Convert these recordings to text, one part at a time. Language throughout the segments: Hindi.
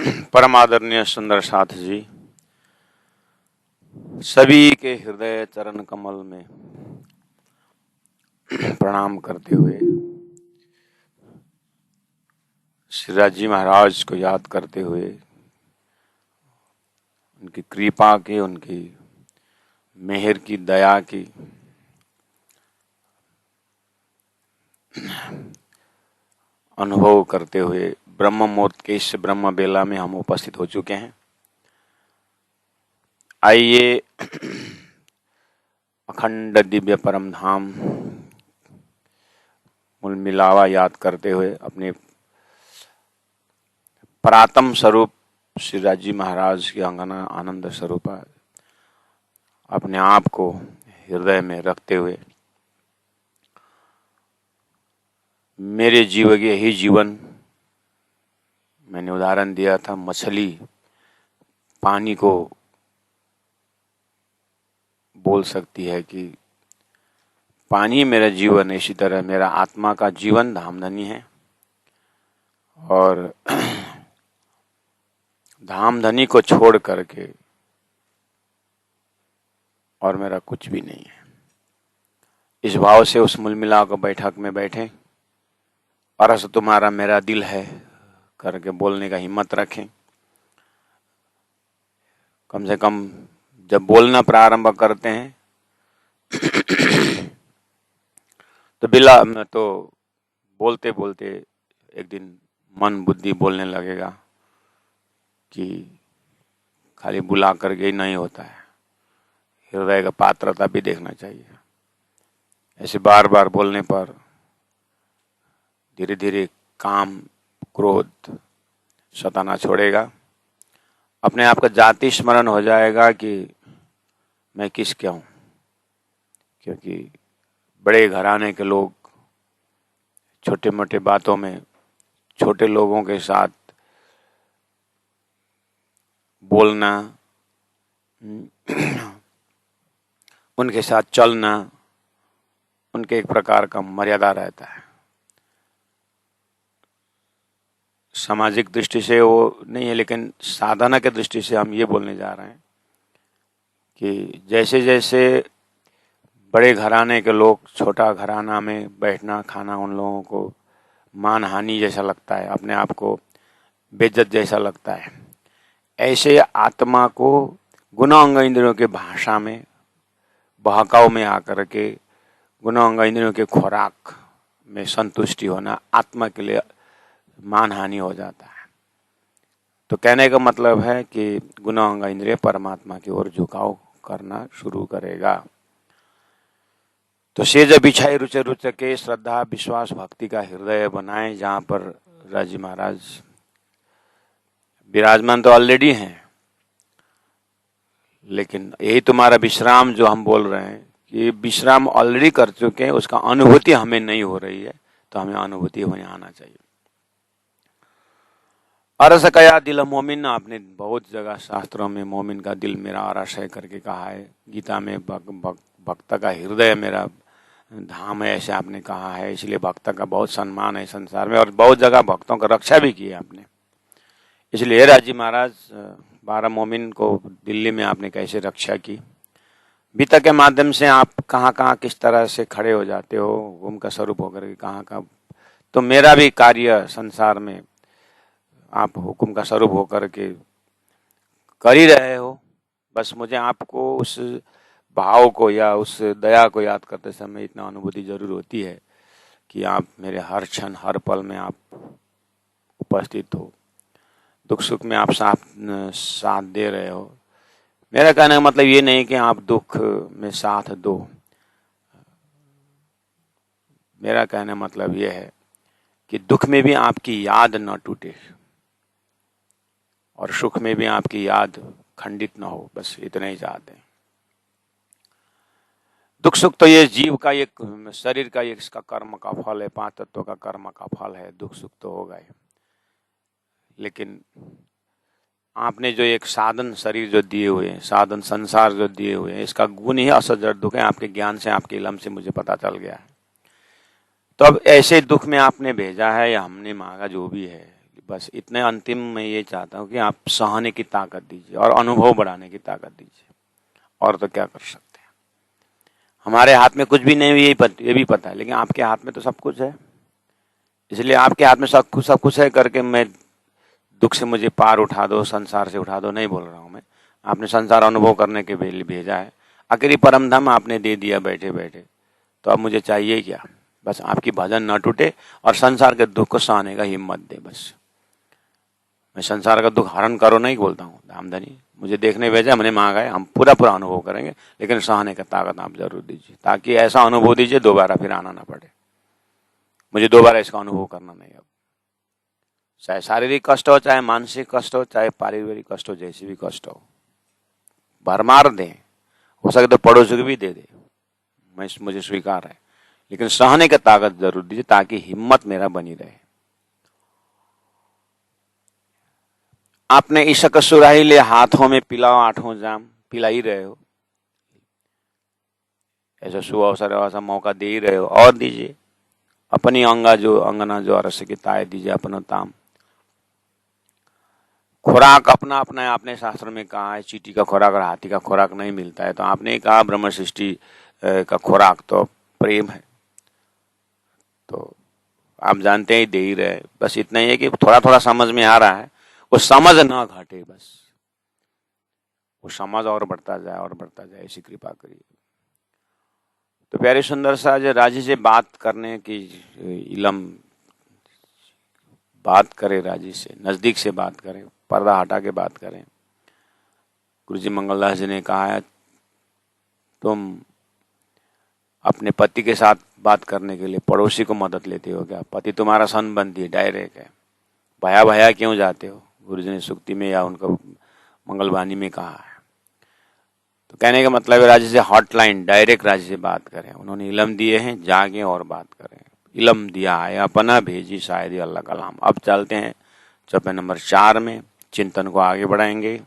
परम आदरणीय सुंदर साथ जी, सभी के हृदय चरण कमल में प्रणाम करते हुए श्री राजी महाराज को याद करते हुए उनकी कृपा की, उनकी मेहर की, दया की अनुभव करते हुए ब्रह्म मुहूर्त के इस ब्रह्म बेला में हम उपस्थित हो चुके हैं। आइए अखंड दिव्य परम धाम मूल मिलावा याद करते हुए अपने परातम स्वरूप श्री राजी महाराज की अंगना आनंद स्वरूप अपने आप को हृदय में रखते हुए मेरे जीव के यही जीवन, मैंने उदाहरण दिया था, मछली पानी को बोल सकती है कि पानी मेरा जीवन, इसी तरह मेरा आत्मा का जीवन धामधनी है और धामधनी को छोड़ करके और मेरा कुछ भी नहीं है। इस भाव से उस मूल मिलाव को बैठक में बैठे और ऐसा तुम्हारा मेरा दिल है करके बोलने का हिम्मत रखें। कम से कम जब बोलना प्रारंभ करते हैं तो बोलते बोलते एक दिन मन बुद्धि बोलने लगेगा कि खाली बुला करके ही नहीं होता है, हृदय का पात्रता भी देखना चाहिए। ऐसे बार बार बोलने पर धीरे धीरे काम क्रोध सताना छोड़ेगा, अपने आप का जाति स्मरण हो जाएगा कि मैं किस क्या हूँ। क्योंकि बड़े घराने के लोग छोटे मोटे बातों में छोटे लोगों के साथ बोलना, उनके साथ चलना, उनके एक प्रकार का मर्यादा रहता है। सामाजिक दृष्टि से वो नहीं है, लेकिन साधना के दृष्टि से हम ये बोलने जा रहे हैं कि जैसे जैसे बड़े घराने के लोग छोटा घराना में बैठना खाना उन लोगों को मान हानि जैसा लगता है, अपने आप को बेइज्जत जैसा लगता है, ऐसे आत्मा को गुणांग इंद्रियों के भाषा में बहकाव में आकर के गुणांग इंद्रियों के खुराक में संतुष्टि होना आत्मा के लिए मान हानि हो जाता है। तो कहने का मतलब है कि गुणांग इंद्रिय परमात्मा की ओर झुकाव करना शुरू करेगा। तो सेज बिछाई रुच रुच के श्रद्धा विश्वास भक्ति का हृदय बनाए, जहाँ पर राजी महाराज विराजमान तो ऑलरेडी हैं, लेकिन यही तुम्हारा विश्राम जो हम बोल रहे हैं कि विश्राम ऑलरेडी कर चुके हैं, उसका अनुभूति हमें नहीं हो रही है, तो हमें अनुभूति होने आना चाहिए। अरस कया दिल मोमिन, आपने बहुत जगह शास्त्रों में मोमिन का दिल मेरा अरस है करके कहा है। गीता में भक्त का हृदय मेरा धाम है ऐसे आपने कहा है। इसलिए भक्त का बहुत सम्मान है संसार में और बहुत जगह भक्तों का रक्षा भी की है आपने। इसलिए राजी महाराज 12 मोमिन को दिल्ली में आपने कैसे रक्षा की, गीता के माध्यम से आप कहाँ कहाँ किस तरह से खड़े हो जाते हो, हुकुम का स्वरूप होकर के कहाँ कहाँ। तो मेरा भी कार्य संसार में आप हुकुम का स्वरूप होकर के कर ही रहे हो। बस मुझे आपको उस भाव को या उस दया को याद करते समय इतना अनुभूति जरूर होती है कि आप मेरे हर क्षण हर पल में आप उपस्थित हो, दुख सुख में आप साथ दे रहे हो। मेरा कहने का मतलब ये नहीं कि आप दुख में साथ दो, मेरा कहने का मतलब ये है कि दुख में भी आपकी याद न टूटे और सुख में भी आपकी याद खंडित न हो, बस इतना ही चाहते हैं। दुख सुख तो ये जीव का, एक शरीर का, एक इसका कर्म का फल है, 5 तत्वों का कर्म का फल है। दुख सुख तो होगा ही, लेकिन आपने जो एक साधन शरीर जो दिए हुए हैं, साधन संसार जो दिए हुए हैं, इसका गुण ही असजड़ दुख है। आपके ज्ञान से, आपके इल्म से मुझे पता चल गया है। तो अब ऐसे दुख में आपने भेजा है या हमने मांगा, जो भी है, बस इतने अंतिम मैं ये चाहता हूँ कि आप सहने की ताकत दीजिए और अनुभव बढ़ाने की ताकत दीजिए, और तो क्या कर सकते हैं। हमारे हाथ में कुछ भी नहीं, ये भी पता है, लेकिन आपके हाथ में तो सब कुछ है। इसलिए आपके हाथ में सब कुछ है करके मैं दुख से मुझे पार उठा दो, संसार से उठा दो, नहीं बोल रहा हूँ मैं। आपने संसार अनुभव करने के लिए भेजा है, आखिरी परम धाम आपने दे दिया बैठे बैठे, तो अब मुझे चाहिए क्या? बस आपकी भजन न टूटे और संसार के दुख को सहने का हिम्मत दे। बस मैं संसार का दुख हरण करो नहीं बोलता हूँ, धामधनी मुझे देखने भेजा, मैंने मांगा है, हम पूरा अनुभव करेंगे, लेकिन सहने का ताकत आप जरूर दीजिए, ताकि ऐसा अनुभव दीजिए दोबारा फिर आना ना पड़े। मुझे दोबारा इसका अनुभव करना नहीं। अब चाहे शारीरिक कष्ट हो, चाहे मानसिक कष्ट हो, चाहे पारिवारिक कष्ट हो, जैसी भी कष्ट हो, भरमार दें, हो सके तो पड़ोसी को भी दे दे, मुझे स्वीकार है, लेकिन सहने की ताकत जरूर दीजिए ताकि हिम्मत मेरा बनी रहे। आपने ईशक सुराही ले हाथों में पिलाओ आठों जाम, पिला ही रहे हो, ऐसा शुभ अवसर ऐसा मौका दे ही रहे हो, और दीजिए। अपनी अंगना जो अरस की ताए दीजिए अपना ताम। खुराक अपना अपना है, आपने शास्त्र में कहा है चींटी का खुराक और हाथी का खुराक नहीं मिलता है, तो आपने कहा ब्रह्म सृष्टि का खुराक तो प्रेम है, तो आप जानते ही दे ही रहे। बस इतना ही है कि थोड़ा थोड़ा समझ में आ रहा है, वो समझ ना घटे, बस वो समझ और बढ़ता जाए, ऐसी कृपा करिए। तो प्यारे सुंदर सा जो राजी से बात करने की इलम, बात करें राजी से, नजदीक से बात करें, पर्दा हटा के बात करें। गुरुजी मंगलदास जी ने कहा है, तुम अपने पति के साथ बात करने के लिए पड़ोसी को मदद लेते हो क्या? पति तुम्हारा संबंधी डायरेक्ट है, भया भया क्यों जाते हो? गुरुजी ने सुक्ति में या उनको मंगलवाणी में कहा है। तो कहने का मतलब है राजी से हॉटलाइन डायरेक्ट राजी से बात करें। उन्होंने इलम दिए हैं, जागे और बात करें। इलम दिया है अपना, भेजी शायद अल्लाह कलाम। अब चलते हैं चौपे नंबर 4 में, चिंतन को आगे बढ़ाएंगे।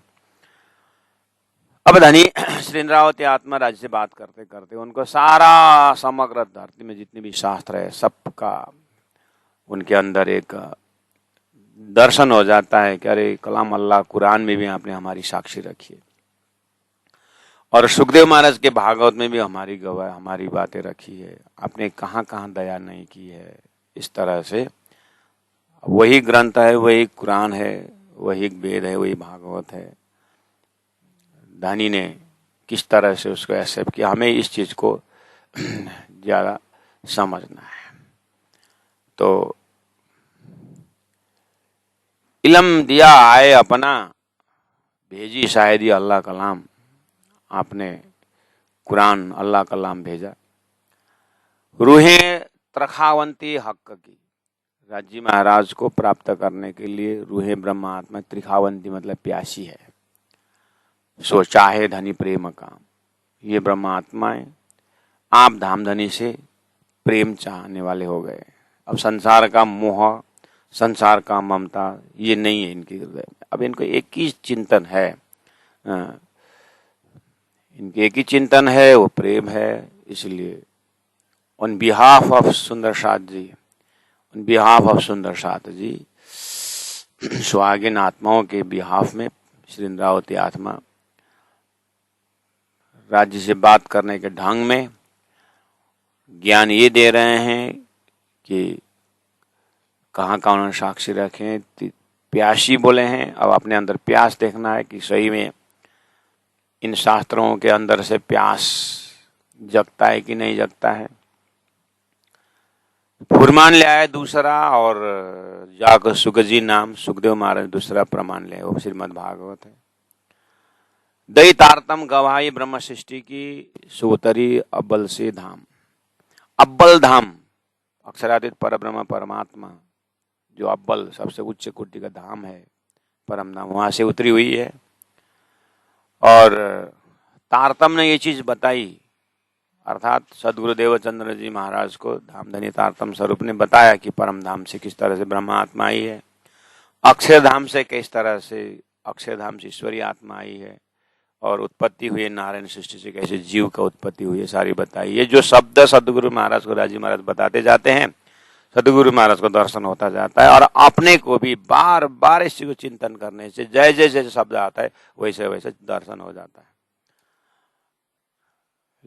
अब धनी श्री इंद्रावती आत्मा राज से बात करते करते उनको सारा समग्र धरती में जितने भी शास्त्र है सबका उनके अंदर एक दर्शन हो जाता है कि अरे कलाम अल्लाह, कुरान में भी आपने हमारी साक्षी रखी है, और सुखदेव महाराज के भागवत में भी हमारी गवाह, हमारी बातें रखी है, आपने कहाँ कहाँ दया नहीं की है। इस तरह से वही ग्रंथ है, वही कुरान है, वही वेद है, वही भागवत है। दानी ने किस तरह से उसको एक्सेप्ट किया, हमें इस चीज को ज्यादा समझना है। तो इलम दिया आए अपना, भेजी शायद अल्लाह कलाम। आपने कुरान अल्लाह कलाम भेजा। रूहें त्रखावंती हक की, राजी महाराज को प्राप्त करने के लिए रूहें ब्रह्मा आत्मा त्रिखावंती मतलब प्यासी है। सो चाहे धनी प्रेम काम, ये ब्रह्मा आत्माएं आप धामधनी से प्रेम चाहने वाले हो गए। अब संसार का मोह, संसार का ममता ये नहीं है इनके हृदय में। अब इनको एक ही चिंतन है, इनके एक ही चिंतन है, वो प्रेम है। इसलिए ऑन बिहाफ ऑफ सुंदर साथ जी, ऑन बिहाफ ऑफ सुंदर साथ जी, सुहागिन आत्माओं के बिहाफ में श्री इंद्रावती आत्मा राज्य से बात करने के ढंग में ज्ञान ये दे रहे हैं कि कहाँ कहाँ उन्होंने साक्षी रखे, प्यासी बोले हैं। अब अपने अंदर प्यास देखना है कि सही में इन शास्त्रों के अंदर से प्यास जगता है कि नहीं जगता है। फुरमान ले आए दूसरा, और जाकर सुखजी नाम सुखदेव महाराज दूसरा प्रमाण ले, वो श्रीमद् भागवत है। दई तारतम गवाही ब्रह्म सृष्टि की, सुतरी अब्बल से धाम। अब्बल धाम अक्षरातीत परब्रह्म परमात्मा जो अब्बल सबसे उच्च कोटि का धाम है, परम धाम, वहां से उतरी हुई है। और तारतम ने ये चीज बताई, अर्थात सदगुरुदेव चंद्र जी महाराज को धामधनी तारतम स्वरूप ने बताया कि परम धाम से किस तरह से ब्रह्मा आत्मा आई है, अक्षरधाम से किस तरह से अक्षरधाम से ईश्वरी आत्मा आई है, और उत्पत्ति हुई नारायण सृष्टि से कैसे जीव का उत्पत्ति हुई है, सारी बताई। ये जो शब्द सदगुरु महाराज को राजी महाराज बताते जाते हैं, सदगुरु महाराज को दर्शन होता जाता है और अपने को भी बार बार इसी को चिंतन करने से जैसे जैसे शब्द आता है वैसे वैसे दर्शन हो जाता है।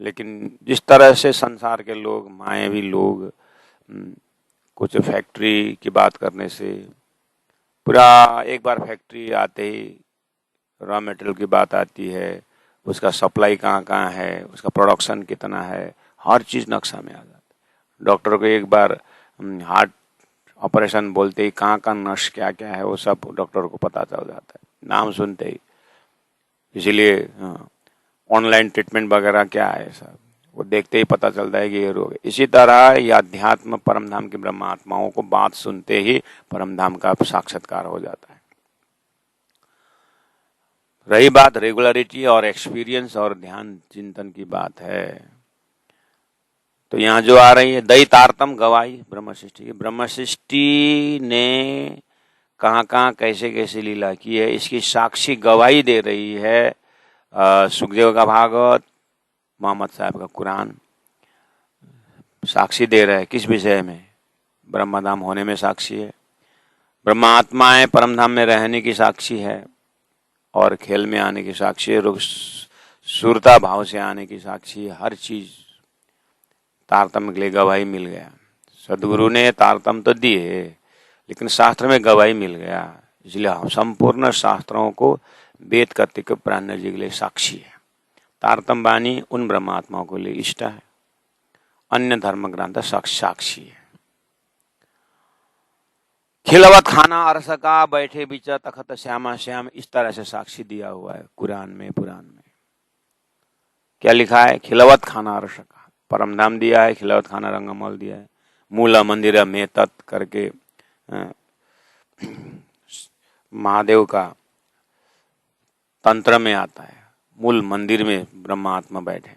लेकिन जिस तरह से संसार के लोग, मायावी लोग, कुछ फैक्ट्री की बात करने से पूरा, एक बार फैक्ट्री आते ही रॉ मटेरियल की बात आती है, उसका सप्लाई कहाँ कहाँ है, उसका प्रोडक्शन कितना है, हर चीज़ नक्शा में आ जाता है। डॉक्टर को एक बार हार्ट ऑपरेशन बोलते ही कहाँ का नस क्या क्या है वो सब डॉक्टर को पता चल जाता है नाम सुनते ही। इसीलिए ऑनलाइन ट्रीटमेंट वगैरह क्या है सब वो देखते ही पता चलता है कि ये रोग है। इसी तरह ये अध्यात्म परमधाम की ब्रह्म आत्माओं को बात सुनते ही परमधाम का साक्षात्कार हो जाता है। रही बात रेगुलरिटी और एक्सपीरियंस और ध्यान चिंतन की बात है, तो यहाँ जो आ रही है दैतारतम गवाही ब्रह्म सृष्टि की। ब्रह्म सृष्टि ने कहाँ कहाँ कैसे कैसे लीला की है इसकी साक्षी गवाही दे रही है सुखदेव का भागवत, मोहम्मद साहब का कुरान साक्षी दे रहा है। किस विषय में? ब्रह्मधाम होने में साक्षी है, ब्रह्म आत्माएं परमधाम में रहने की साक्षी है और खेल में आने की साक्षी है, सुरता भाव से आने की साक्षी है। हर चीज तारतम्य के लिए गवाही मिल गया। सदगुरु ने तारतम्य तो दिए लेकिन शास्त्र में गवाही मिल गया, इसलिए हम संपूर्ण शास्त्रों को वेद कर्तिक प्राण जी के लिए साक्षी है। तारतम्य वाणी उन ब्रह्मात्माओं के लिए इष्ट है, अन्य धर्म ग्रंथ साक्षी है। खिलवत खाना अरस का बैठे बीच तखत श्यामा श्याम, इस तरह से साक्षी दिया हुआ है कुरान में, पुराण में। क्या लिखा है? खिलवत खाना अरस का, परमधाम दिया है, खिलवत खाना रंगमहल दिया है, मूला मंदिर में तत् करके महादेव का तंत्र में आता है, मूल मंदिर में ब्रह्मात्मा बैठे।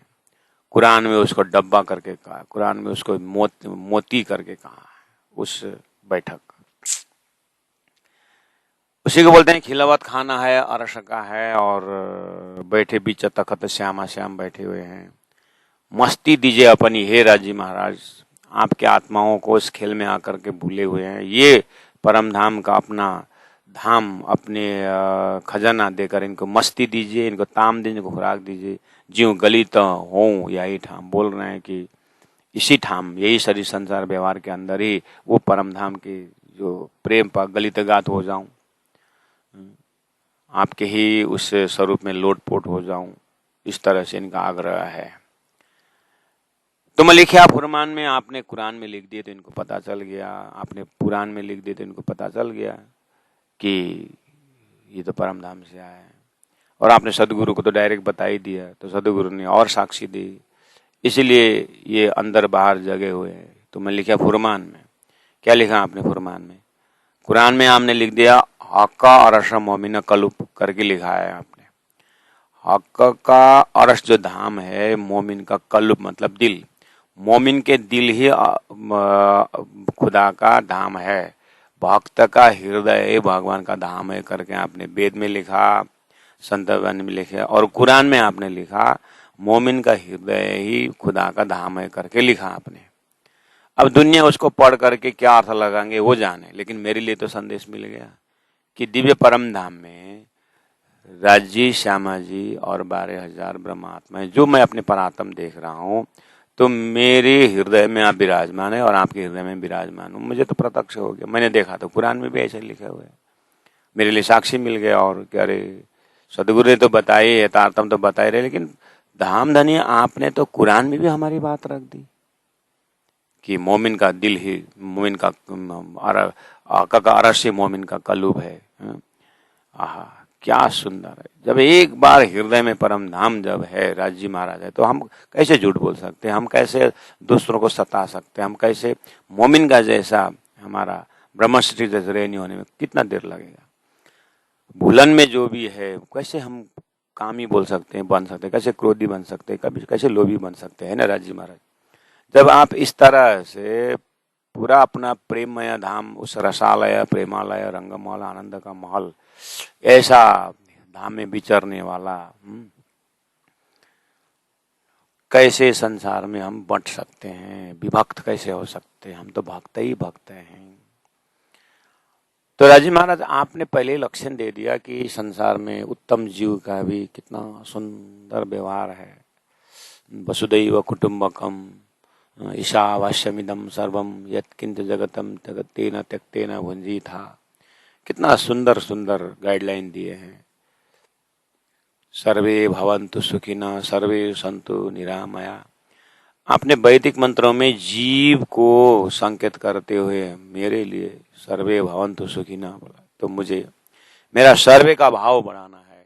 कुरान में उसको डब्बा करके कहा, कुरान में उसको मोती करके कहा उस बैठक। उसी को बोलते हैं खिलवत खाना है, अरश का है और बैठे बीच तखत श्यामा श्याम बैठे हुए हैं। मस्ती दीजिए अपनी हे राजी महाराज, आपके आत्माओं को इस खेल में आकर के भूले हुए हैं। ये परम धाम का अपना धाम, अपने खजाना देकर इनको मस्ती दीजिए, इनको ताम दीजिए, इनको खुराक दीजिए। ज्यों गलित हों यही ठाम, बोल रहे हैं कि इसी ठाम, यही शरीर संसार व्यवहार के अंदर ही वो परम धाम के जो प्रेम पर गलित गात हो जाऊं, आपके ही उस स्वरूप में लोटपोट हो जाऊं, इस तरह से इनका आग्रह है। तो मैं लिखे आप फुरमान में, आपने कुरान में लिख दिए तो इनको पता चल गया, आपने पुराण में लिख दिए तो इनको पता चल गया कि ये तो परम धाम से आया है। और आपने सदगुरु को तो डायरेक्ट बता ही दिया, तो सदगुरु ने और साक्षी दी, इसलिए ये अंदर बाहर जगे हुए हैं। तो मैं लिखा फुरमान में। क्या लिखा आपने फुरमान में? कुरान में आपने लिख दिया हक्का अरश मोमिन कलुप करके लिखा है आपने। हक का अरश जो धाम है, मोमिन का कलुप मतलब दिल, मोमिन के दिल ही खुदा का धाम है, भक्त का हृदय भगवान का धाम है करके आपने वेद में लिखा, संत में लिखा और कुरान में आपने लिखा मोमिन का हृदय ही खुदा का धाम है करके लिखा आपने। अब दुनिया उसको पढ़ करके क्या अर्थ लगाएंगे वो जाने, लेकिन मेरे लिए तो संदेश मिल गया कि दिव्य परम धाम में राजी, श्यामा जी और 12,000 ब्रह्मात्मा जो मैं अपने परात्म देख रहा हूँ, तो मेरे हृदय में आप विराजमान है और आपके हृदय में विराजमान हूँ। मुझे तो प्रत्यक्ष हो गया, मैंने देखा, तो कुरान में भी ऐसे लिखे हुए, मेरे लिए साक्षी मिल गया। और क्या रे, सदगुरु ने तो बताई है, तारतम तो बताए रहे, लेकिन धाम धनी आपने तो कुरान में भी हमारी बात रख दी कि मोमिन का दिल ही, मोमिन का अरश मोमिन का कलूब है। आहा, क्या सुंदर है। जब एक बार हृदय में परम धाम जब है, राजी महाराज है, तो हम कैसे झूठ बोल सकते हैं, हम कैसे दूसरों को सता सकते हैं, हम कैसे मोमिन का जैसा हमारा ब्रह्मश्री जैसे रहनी होने में कितना देर लगेगा। भूलन में जो भी है, कैसे हम कामी बोल सकते हैं, बन सकते हैं, कैसे क्रोधी बन सकते हैं, कभी कैसे लोभी बन सकते हैं ना राजी महाराज। जब आप इस तरह से पूरा अपना प्रेममय धाम, उस रसालय, प्रेमालय, रंगमहल, आनंद का महल, ऐसा धाम में विचरने वाला कैसे संसार में हम बंट सकते हैं, विभक्त कैसे हो सकते हैं, हम तो भक्त ही भक्त हैं। तो राजी महाराज आपने पहले लक्षण दे दिया कि संसार में उत्तम जीव का भी कितना सुंदर व्यवहार है। वसुदैव कुटुंबकम ईशावास्यमिदं सर्वम यत्किंच जगतम जगत्तेन त्यक्तेन भुंजी था। कितना सुंदर सुंदर गाइडलाइन दिए हैं। सर्वे भवन्तु सुखिनः सर्वे सन्तु निरामया। आपने वैदिक मंत्रों में जीव को संकेत करते हुए मेरे लिए सर्वे भवन्तु सुखिनः बोला। तो मुझे मेरा सर्वे का भाव बढ़ाना है,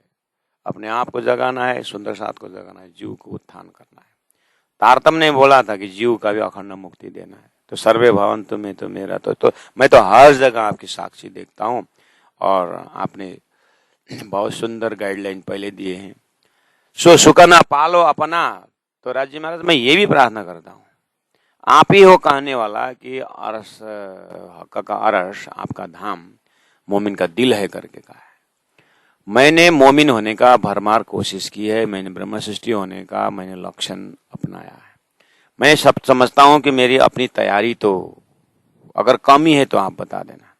अपने आप को जगाना है, सुंदर साथ को जगाना है, जीव को उत्थान करना है। तारतम्य ने बोला था कि जीव का भी अखंड मुक्ति देना है। तो सर्वे भवन्तु में तो मेरा तो मैं तो हर जगह आपकी साक्षी देखता हूँ। और आपने बहुत सुंदर गाइडलाइन पहले दिए हैं। सो सुकना पालो अपना। तो राज्य महाराज मैं ये भी प्रार्थना करता हूँ, आप ही हो कहने वाला कि अरस हक का अरस आपका धाम मोमिन का दिल है करके कहा है। मैंने मोमिन होने का भरमार कोशिश की है, मैंने ब्रह्म सृष्टि होने का मैंने लक्षण अपनाया है। मैं सब समझता हूँ कि मेरी अपनी तैयारी तो अगर कमी है तो आप बता देना,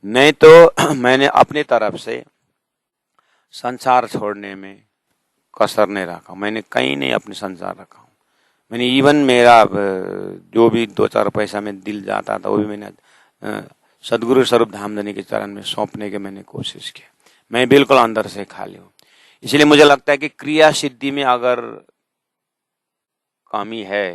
नहीं तो मैंने अपनी तरफ से संसार छोड़ने में कसर नहीं रखा। मैंने कहीं नहीं अपने संसार रखा हूँ। मैंने इवन मेरा जो भी 2-4 पैसा में दिल जाता था वो भी मैंने सदगुरु स्वरूप धामधनी के चरण में सौंपने के मैंने कोशिश की। मैं बिल्कुल अंदर से खाली हूँ। इसलिए मुझे लगता है कि क्रिया सिद्धि में अगर कमी है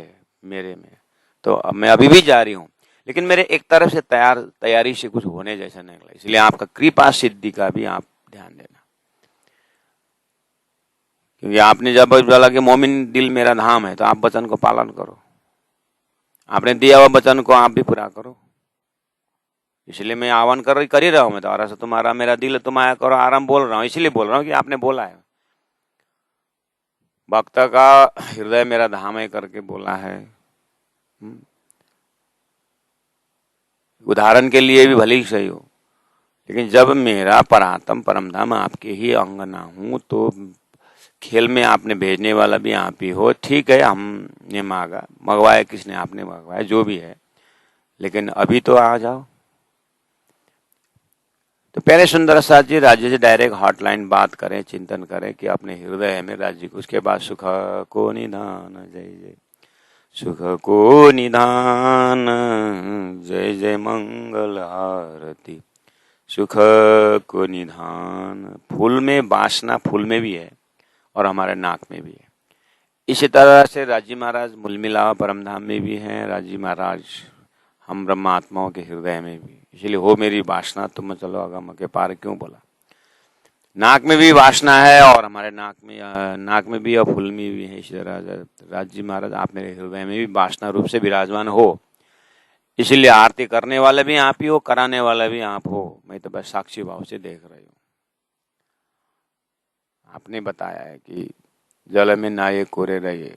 मेरे में तो मैं अभी भी जारी हूँ, लेकिन मेरे एक तरफ से तैयारी से कुछ होने जैसा नहीं लगा। इसलिए आपका कृपा सिद्धि का भी आप ध्यान देना, क्योंकि आपने जब बोला कि मोमिन दिल मेरा धाम है तो आप वचन को पालन करो। आपने दिया हुआ वचन को आप भी पूरा करो। इसलिए मैं आह्वान कर ही रहा हूँ। मैं तो आरा से तुम्हारा मेरा दिल तुम आया करो आराम बोल रहा हूँ, इसलिए बोल रहा हूँ कि आपने बोला है भक्त का हृदय मेरा धाम है करके बोला है। उदाहरण के लिए भी भले ही सही हो, लेकिन जब मेरा परात्म परमधाम आपके ही अंगना हूँ तो खेल में आपने भेजने वाला भी आप ही हो। ठीक है, हमने मंगवाया किसने, आपने मंगवाया, जो भी है, लेकिन अभी तो आ जाओ। तो पहले सुंदर साथ जी राज्य से डायरेक्ट हॉटलाइन बात करें, चिंतन करें कि अपने हृदय में राज्य को। उसके बाद सुख को निधान जय जय, सुख को निधान जय जय मंगल आरती, सुख को निधान। फूल में वासना फूल में भी है और हमारे नाक में भी है। इसी तरह से राजी महाराज मुलमिला परमधाम में भी हैं, राजी महाराज हम ब्रह्मात्माओं के हृदय में भी। इसलिए हो मेरी वासना तुम चलो अगम के पार क्यों बोला। नाक में भी वासना है और हमारे नाक में भी और फूल में भी है। इसी तरह राजी महाराज आप मेरे हृदय में भी वासना रूप से विराजमान हो। इसलिए आरती करने वाला भी आप ही हो, कराने वाला भी आप हो। मैं तो बस साक्षी भाव से देख रही हूँ। आपने बताया है कि जल में नाये कोरे रहिए,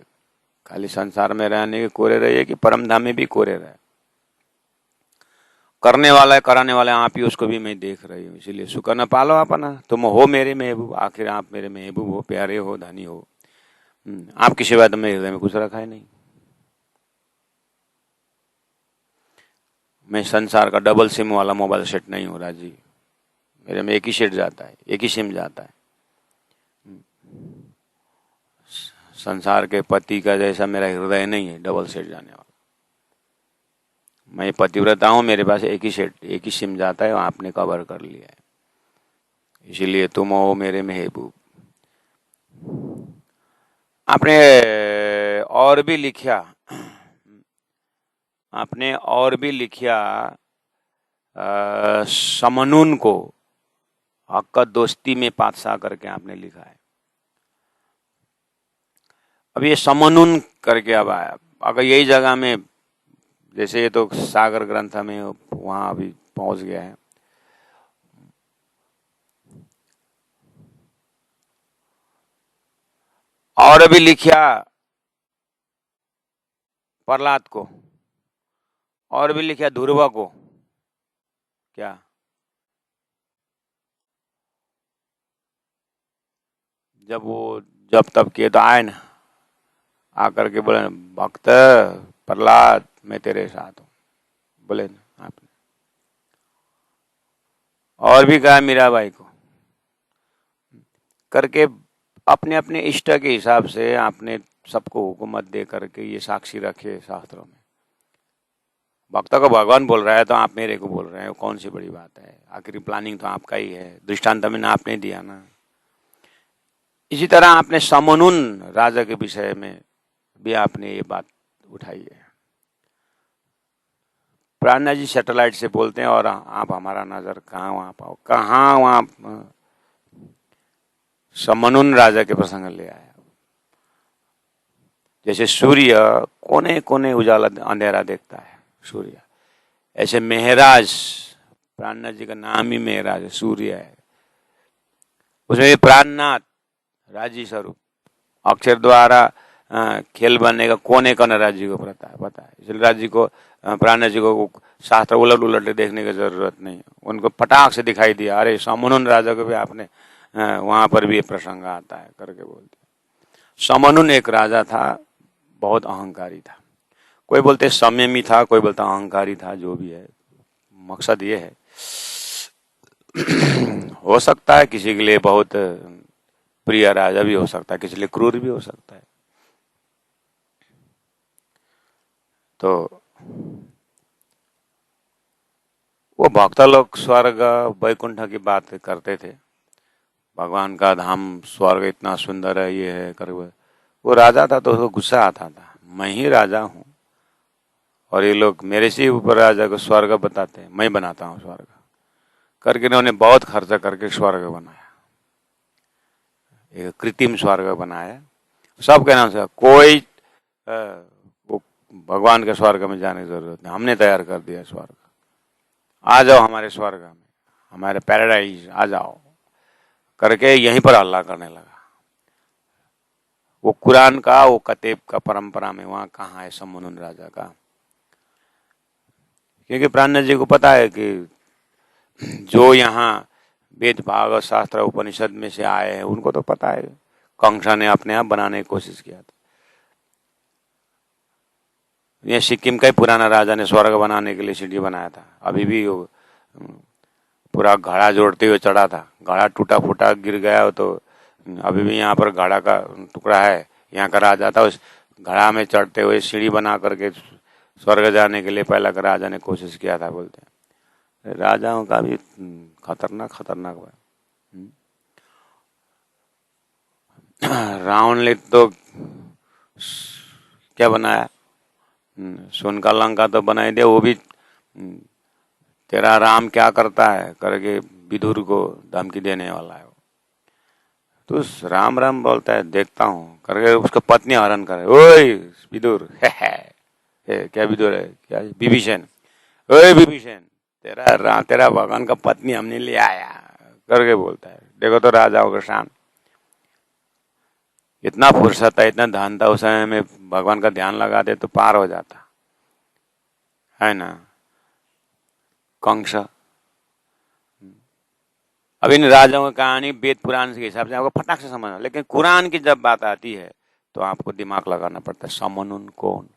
खाली संसार में रहने के कोरे रहिए कि परमधाम में भी कोरे रहे। करने वाला है, कराने वाला है आप ही, उसको भी मैं देख रही हूँ। इसीलिए सुख न पालो अपना, तुम हो मेरे महबूब। आखिर आप मेरे महबूब हो, प्यारे हो, धनी हो। आपकी सिवा तो मेरे हृदय में कुछ रखा है नहीं। मैं संसार का डबल सिम वाला मोबाइल सेट नहीं हूँ राजी। मेरे में एक ही सेट जाता है, एक ही सिम जाता है। संसार के पति का जैसा मेरा हृदय नहीं है डबल सेट जाने वाला। मैं पतिव्रता हूँ, मेरे पास एक ही सिम जाता है, आपने कवर कर लिया है। इसीलिए तुम हो मेरे महबूब। आपने और भी लिखा, समनून को हक दोस्ती में पातशाह करके आपने लिखा है। अब ये समनून करके अब आया, अगर यही जगह में, जैसे ये तो सागर ग्रंथ में वहां अभी पहुंच गया है। और भी लिखा प्रहलाद को, और भी लिखा ध्रुव को। क्या जब वो जब तब किए तो आए ना, आकर के बोले, भक्त प्रहलाद मैं तेरे साथ हूँ, बोले ना आपने। और भी कहा मीराबाई को करके, अपने अपने इष्ट के हिसाब से आपने सबको हुकूमत दे करके ये साक्षी रखे शास्त्रों में। भक्त को भगवान बोल रहा है तो आप मेरे को बोल रहे हैं, कौन सी बड़ी बात है? आखिरी प्लानिंग तो आपका ही है, दृष्टांत में ना आपने दिया ना। इसी तरह आपने समनुन राजा के विषय में भी आपने ये बात उठाई है। प्राणनाथ जी सैटेलाइट से बोलते हैं और आप हमारा नजर कहाँ वहां पाओ, कहाँ वहां समनुन राजा के प्रसंग ले आया। जैसे सूर्य कोने कोने उजाला अंधेरा देखता है सूर्य, ऐसे मेहराज, प्राणनाथ जी का नाम ही मेहराज है, सूर्य है। उसमें प्राणनाथ राजी स्वरूप अक्षर द्वारा खेल बनने का कोने कोने राज्य को पता है। इसलिए राज्य को प्राणनाथ जी को शास्त्र उलट उलट देखने की जरूरत नहीं, उनको फटाक से दिखाई दिया, अरे समनुन राजा को भी आपने वहां पर भी प्रसंग आता है करके बोलते। समनुन एक राजा था, बहुत अहंकारी था। कोई बोलते संयमी था, कोई बोलता अहंकारी था, जो भी है मकसद ये है। हो सकता है किसी के लिए बहुत प्रिय राजा भी हो सकता है, किसी के लिए क्रूर भी हो सकता है। तो वो भक्त लोग स्वर्ग वैकुंठ की बात करते थे, भगवान का धाम स्वर्ग इतना सुंदर है, ये है कर। वो राजा था तो उसको गुस्सा आता था, मैं ही राजा हूं और ये लोग मेरे से ऊपर राजा को स्वर्ग बताते हैं, मैं बनाता हूं स्वर्ग करके। इन्होंने बहुत खर्चा करके स्वर्ग बनाया, एक कृत्रिम स्वर्ग बनाया सबके नाम से। कोई वो भगवान के स्वर्ग में जाने की जरूरत नहीं, हमने तैयार कर दिया स्वर्ग, आ जाओ हमारे स्वर्ग में, हमारे पैराडाइज आ जाओ करके यहीं पर हल्ला करने लगा। वो कुरान का, वो कतेब का परंपरा में वहां कहाँ है समनुन राजा का? क्योंकि प्राणनाथ जी को पता है कि जो यहाँ वेद भागवत शास्त्र उपनिषद में से आए हैं उनको तो पता है, कंसा ने अपने आप बनाने की कोशिश किया था। ये सिक्किम का ही पुराना राजा ने स्वर्ग बनाने के लिए सीढ़ी बनाया था, अभी भी वो पूरा घड़ा जोड़ते हुए चढ़ा था, घड़ा टूटा फूटा गिर गया तो अभी भी यहाँ पर घड़ा का टुकड़ा है, यहाँ का राजा था, उस घड़ा में चढ़ते हुए सीढ़ी बना करके स्वर्ग जाने के लिए पहला का राजा ने कोशिश किया था। बोलते हैं राजाओं का भी खतरनाक खतरनाक हुआ। रावण ने तो क्या बनाया, सोन का लंका तो बनाई दे, वो भी तेरा राम क्या करता है करके विदुर को धमकी देने वाला है। तो राम राम बोलता है, देखता हूँ करके उसका पत्नी हरण करे, ओए विदुर क्या विदुर है, क्या विभीषण, ओए विभीषण तेरा भगवान का पत्नी हमने ले आया करके बोलता है। देखो तो राजाओं का शान, इतना फुर्सत है, इतना धन था उस समय में, भगवान का ध्यान लगाते तो पार हो जाता है ना। कंस, अब इन राजाओं की कहानी वेद पुराण के हिसाब से आपको फटाक से समझना, लेकिन कुरान की जब बात आती है तो आपको दिमाग लगाना पड़ता है, समनुन कौन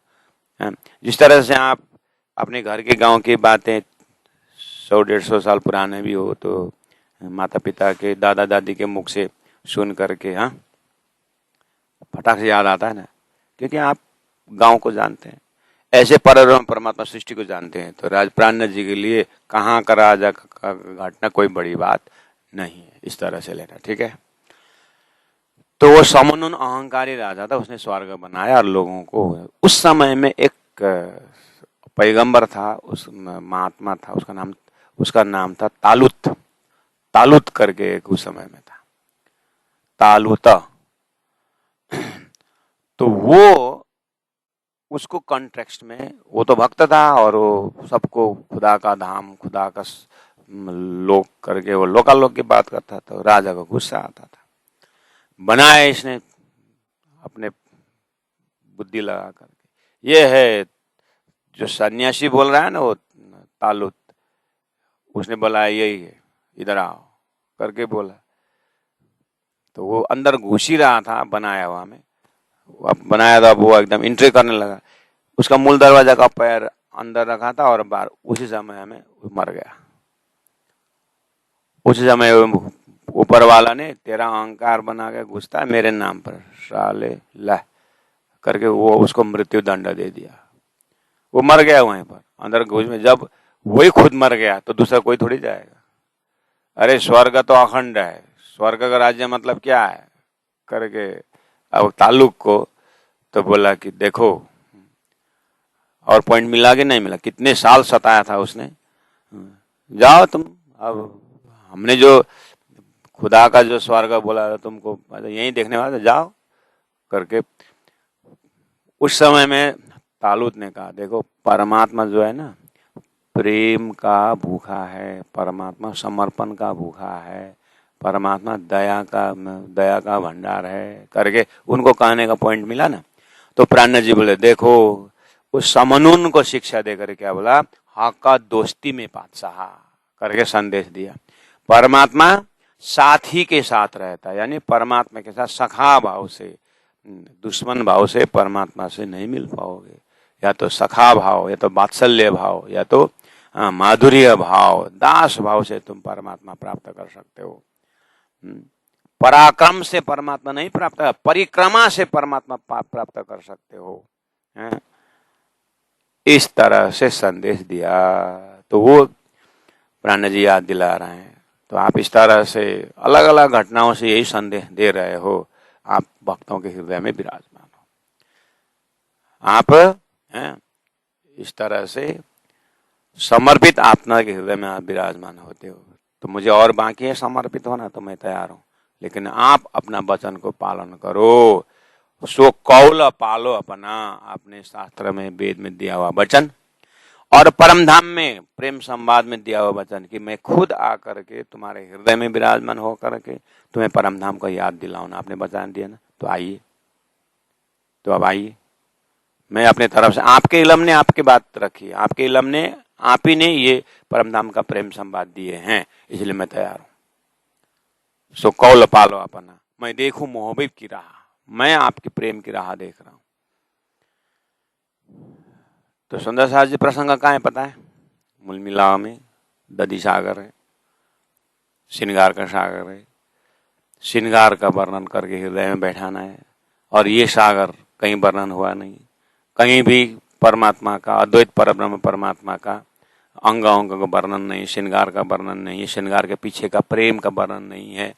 है। जिस तरह से आप अपने घर के गांव की बातें 100-150 साल पुराने भी हो तो माता पिता के दादा दादी के मुख से सुन करके फटाक से याद आता है ना, क्योंकि आप गांव को जानते हैं, ऐसे परमात्मा सृष्टि को जानते हैं। तो राज प्राणनाथ जी के लिए कहाँ का राजा का घटना कोई बड़ी बात नहीं है, इस तरह से लेना, ठीक है। तो वो समनुन अहंकारी राजा था, उसने स्वर्ग बनाया और लोगों को, उस समय में एक पैगंबर था, उस महात्मा था, उसका नाम था तालुत, तालुत करके एक उस समय में था, तालुत। तो वो उसको कॉन्टेक्स्ट में, वो तो भक्त था और वो सबको खुदा का धाम, खुदा का लोक करके वो लोकालोक की बात करता था। तो राजा को गुस्सा आता था, बनाया इसने अपने बुद्धि लगा करके। ये है जो सन्यासी बोल रहा है ना, वो तालुत, उसने बोला यही है, इधर आओ करके बोला। तो वो अंदर घुस ही रहा था बनाया हुआ में, अब बनाया था, वो एकदम एंट्री करने लगा, उसका मूल दरवाजा का पैर अंदर रखा था और बाहर, उसी समय हमें मर गया। उसी समय ऊपर वाला ने तेरा अहंकार बना के घुसता है मेरे नाम पर, साले ला करके वो उसको मृत्यु दंड दे दिया। वो मर गया वहीं पर अंदर घुस में। जब वही खुद मर गया तो दूसरा कोई थोड़ी जाएगा। अरे स्वर्ग तो अखंड है, स्वर्ग का राज्य मतलब क्या है करके अब ताल्लुक को तो बोला कि देखो, और पॉइंट मिला कि नहीं मिला, कितने साल सताया था उसने, जाओ तुम, अब हमने जो खुदा का जो स्वर्ग बोला था तुमको यही देखने वाला था, जाओ करके। उस समय में तालुत ने कहा देखो परमात्मा जो है ना प्रेम का भूखा है, परमात्मा समर्पण का भूखा है, परमात्मा दया का भंडार है करके उनको कहने का पॉइंट मिला ना। तो प्राण जी बोले देखो, उस समनून को शिक्षा देकर क्या बोला, हक दोस्ती में बादशाह करके संदेश दिया। परमात्मा साथी के साथ रहता है, यानी परमात्मा के साथ सखा भाव से, दुश्मन भाव से परमात्मा से नहीं मिल पाओगे। या तो सखा भाव, या तो वात्सल्य भाव, या तो माधुर्य भाव, दास भाव से तुम परमात्मा प्राप्त कर सकते हो। पराक्रम से परमात्मा नहीं प्राप्त, परिक्रमा से परमात्मा प्राप्त कर सकते हो। इस तरह से संदेश दिया। तो वो प्राण जी याद दिला रहे हैं। तो आप इस तरह से अलग अलग घटनाओं से यही संदेश दे रहे हो। आप भक्तों के हृदय में विराजमान हो, आप इस तरह से समर्पित आत्मा के हृदय में आप विराजमान होते हो। तो मुझे और बाकी है समर्पित होना, तो मैं तैयार हूं, लेकिन आप अपना वचन को पालन करो। सो कौल पालो अपना, आपने शास्त्र में वेद में दिया हुआ वचन और परम धाम में प्रेम संवाद में दिया हुआ वचन कि मैं खुद आकर के तुम्हारे हृदय में विराजमान होकर के तुम्हें परम धाम को याद दिलाऊं ना। आपने वचन दिया ना, तो आइए, तो अब आइए। मैं अपने तरफ से, आपके इलम ने आपकी बात रखी, आपके इलम ने, आप ही ने ये परम धाम का प्रेम संवाद दिए हैं, इसलिए मैं तैयार हूं। सो कौल पालो अपना, मैं देखूं मोहब्बत की राह, मैं आपकी प्रेम की राह देख रहा हूं। तो सुंदर साहब जी प्रसंग कहाँ है पता है? मूल मिलाव में दधी सागर है, श्रृंगार का सागर है, श्रृंगार का वर्णन करके हृदय में बैठाना है। और ये सागर कहीं वर्णन हुआ नहीं, कहीं भी परमात्मा का, अद्वैत परब्रह्म परमात्मा का अंग अंग का वर्णन नहीं, श्रृंगार का वर्णन नहीं, श्रृंगार के पीछे का प्रेम का वर्णन नहीं है।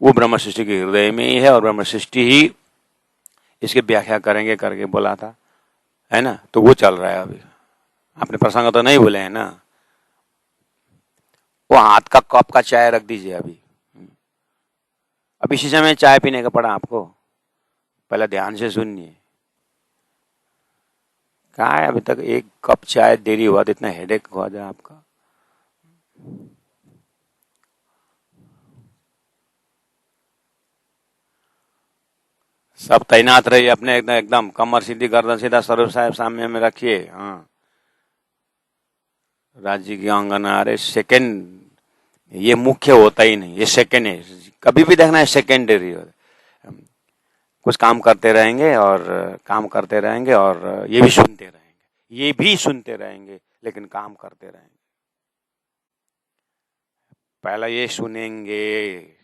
वो ब्रह्म सृष्टि के हृदय में ही है और ब्रह्म सृष्टि ही इसकी व्याख्या करेंगे करके बोला था, है ना। तो वो चल रहा है अभी। आपने प्रसंग तो नहीं बोले हैं ना। वो हाथ का कप का चाय रख दीजिए अभी, इसी समय चाय पीने का पड़ा आपको, पहले ध्यान से सुनिए। कहा है अभी तक एक कप चाय देरी हुआ तो इतना हेडेक हुआ जाए आपका। सब तैनात रहिए अपने, एकदम कमर सीधी, गर्दन सीधा, स्वरूप साहब सामने में रखिए। हाँ, राज्य की अंगना, अरे सेकंड ये मुख्य होता ही नहीं, ये सेकंड है। कभी भी देखना है सेकेंडरी। कुछ काम करते रहेंगे और काम करते रहेंगे और ये भी सुनते रहेंगे, ये भी सुनते रहेंगे, लेकिन काम करते रहेंगे। पहला ये सुनेंगे,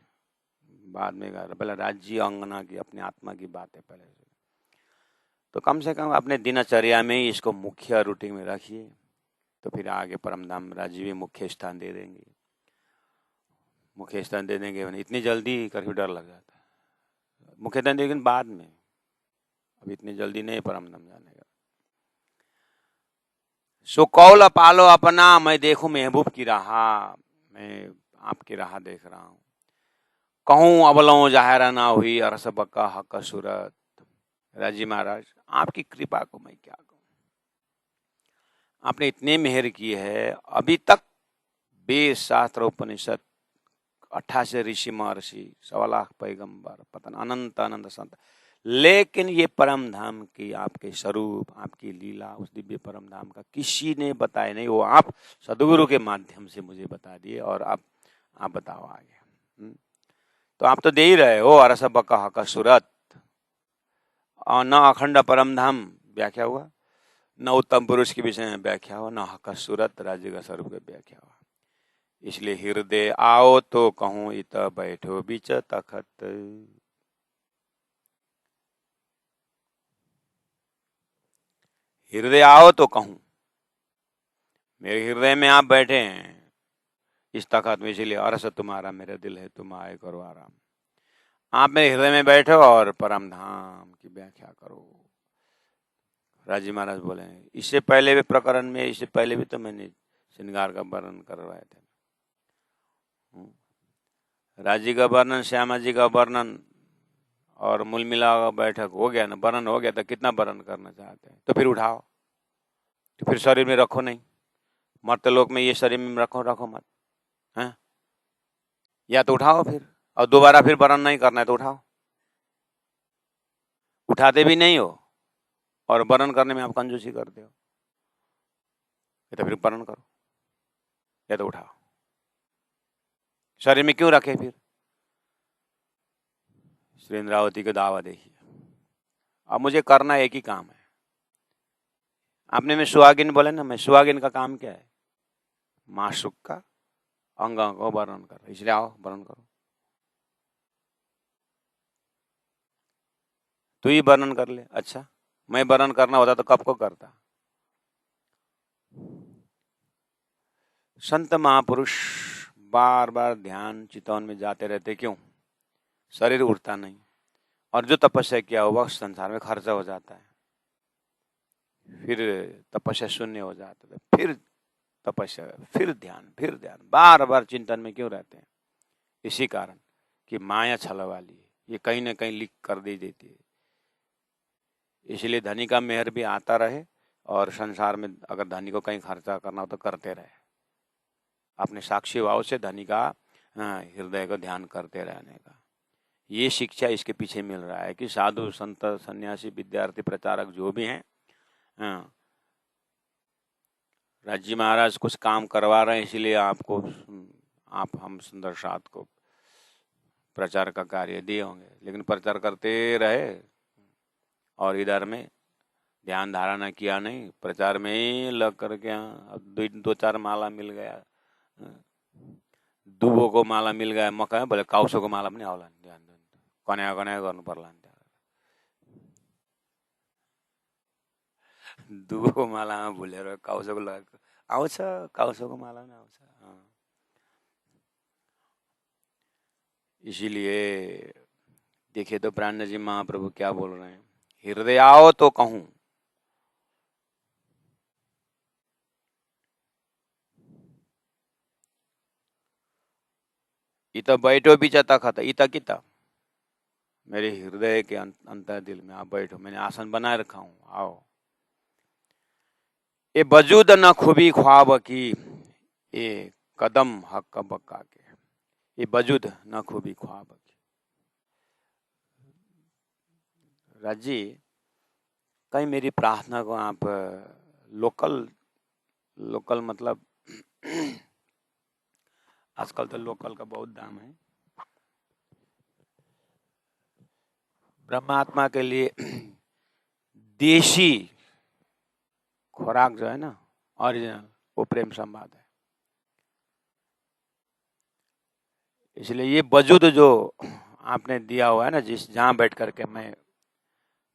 बाद में पहले राज्य अंगना की, अपने आत्मा की बात है पहले। तो कम से कम अपने दिनचर्या में ही इसको मुख्य रूटीन में रखिए, तो फिर आगे परमधाम राज्य भी मुख्य स्थान दे देंगे। मुख्य स्थान दे देंगे, इतनी जल्दी करके डर लग जाता है। मुख्य स्थान देंगे बाद में, अब इतनी जल्दी नहीं परमधाम जाने का। सो कौल पालो अपना, मैं देखूं महबूब की राह, मैं आपकी राह देख रहा हूं। कहूं अबलों जाहिर ना हुई, अरस बका हक सूरत। राजी महाराज, आपकी कृपा को मैं क्या कहूं। आपने इतने मेहर की है, अभी तक वेद शास्त्र उपनिषद, 88 ऋषि महर्षि, 1.25 लाख पैगंबर, पता न अनंत अनंत संत, लेकिन ये परम धाम की आपके स्वरूप, आपकी लीला, उस दिव्य परम धाम का किसी ने बताया नहीं। वो आप सदगुरु के माध्यम से मुझे बता दिए, और आप बताओ आगे। तो आप तो दे ही रहे हो, अरस बका हक सूरत, और न अखंड परम धाम व्याख्या हुआ, न उत्तम पुरुष के विषय में व्याख्या हुआ, न हक सूरत राज्य का स्वरूप की व्याख्या हुआ। इसलिए हृदय आओ तो कहूं इत बैठो बीच तखत। हृदय आओ तो कहूं, मेरे हृदय में आप बैठे हैं इस तखत में, इसीलिए अरस तुम्हारा मेरा दिल है, तुम आए करो आराम। आप मेरे हृदय में बैठो और परम धाम की व्याख्या करो। राजी महाराज बोले, इससे पहले भी प्रकरण में, इससे पहले भी तो मैंने श्रृंगार का वर्णन करवाए थे। राजी का वर्णन, श्यामा जी का वर्णन और मूल मिला बैठक हो गया ना, वर्णन हो गया, तो कितना वर्णन करना चाहते हैं? तो फिर उठाओ, तो फिर शरीर में रखो नहीं, मर्त लोक में ये शरीर में रखो मत, है? या तो उठाओ फिर, और दोबारा फिर वर्णन नहीं करना है तो उठाओ। उठाते भी नहीं हो और वर्णन करने में आप कंजूसी करते हो, या तो फिर वर्णन करो या तो उठाओ। शरीर में क्यों रखे फिर? श्री इंद्रावती को दावा देखिए। अब मुझे करना एक ही काम है। आपने में सुहागिन बोले ना, मैं सुहागिन का काम क्या है? माशुक का अंग को वर्णन कर, इसलिए आओ वर्णन करो। तू ही वर्णन कर ले। अच्छा, मैं वर्णन करना होता तो कब को करता? संत महापुरुष बार बार ध्यान चितवन में जाते रहते, क्यों? शरीर उठता नहीं, और जो तपस्या किया हुआ संसार में खर्च हो जाता है, फिर तपस्या शून्य हो जाता है, फिर तपस्या, फिर ध्यान, बार बार चिंतन में क्यों रहते हैं? इसी कारण कि माया छल वाली है, ये कहीं ना कहीं लीक कर दी देती है। इसलिए धनी का मेहर भी आता रहे, और संसार में अगर धनी को कहीं खर्चा करना हो तो करते रहे, अपने साक्षी भाव से धनी का हृदय को ध्यान करते रहने का। ये शिक्षा इसके पीछे मिल रहा है कि साधु संत सन्यासी विद्यार्थी प्रचारक जो भी हैं, राज्य महाराज कुछ काम करवा रहे हैं, इसलिए आपको, आप हम सुंदर साथ को प्रचार का कार्य दिए होंगे, लेकिन प्रचार करते रहे और इधर में ध्यान धारणा किया नहीं, प्रचार में ही लग करके दो चार माला मिल गया, दुबो को माला मिल गया, मका बोले काउसो को माला पनि आउला, ध्यान कन्या गर्नु पर्ला, दुबोको मालामा भुलेर काउसोको लगाएको आउँछ, काउसोको माला पनि आउँछ। इसीलिए देखिए तो प्राण जी महाप्रभु क्या बोल रहे हैं, हृदय आओ तो कहूं, इत बैठो बीच तखत, इत कित, मेरे हृदय के अंतर दिल में आप बैठो, मैंने आसन बनाए रखा हूं, आओ। ये वजूद न खूबी ख्वाब की, ये कदम हक बक्का के, ये वजूद न खूबी ख्वाब की। राजी, कहीं मेरी प्रार्थना को आप लोकल मतलब आजकल तो लोकल का बहुत दाम है, ब्रह्मात्मा के लिए देशी खुराक जो है ना, ओरिजिनल, वो प्रेम संवाद है। इसलिए ये वजूद जो आपने दिया हुआ है ना, जहां बैठ करके मैं